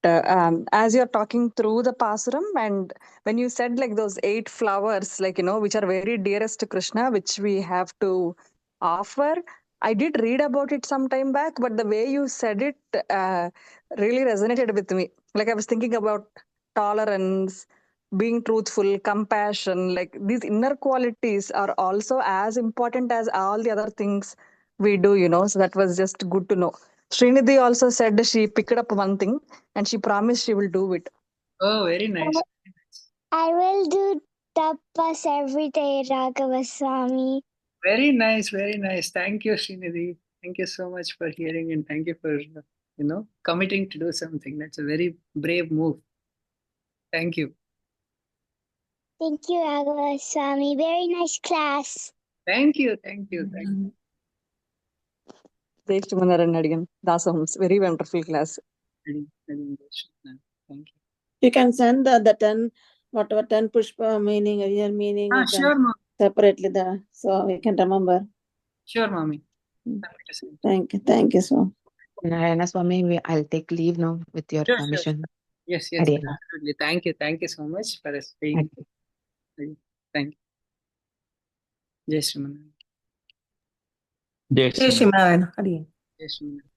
as you're talking through the Pasuram, and when you said like those 8 flowers, which are very dearest to Krishna, which we have to offer, I did read about it some time back, but the way you said it really resonated with me. Like I was thinking about tolerance, being truthful, compassion, like these inner qualities are also as important as all the other things we do, so that was just good to know. Srinidhi also said she picked up one thing and she promised she will do it. Oh, very nice. I will do tapas every day, Raghava Swami. Very nice, very nice. Thank you, Srinidhi. Thank you so much for hearing and thank you for, committing to do something. That's a very brave move. Thank you. Thank you, Raghava Swami. Very nice class. Thank you, thank you, thank you. Thank you, Dasahams. Very wonderful class. Thank you. You can send the 10 pushpa meaning, real meaning. Sure, Mom. Separately so we can remember. Sure, Mommy. Thank you, Swami. Narayana Swami, I'll take leave now with your Sure. permission. Yes, Hare. absolutely. Thank you so much for staying. Thank you. Jai Shri Mannu. Jai Shri Narayana. Hare. Jai Shri Mannu.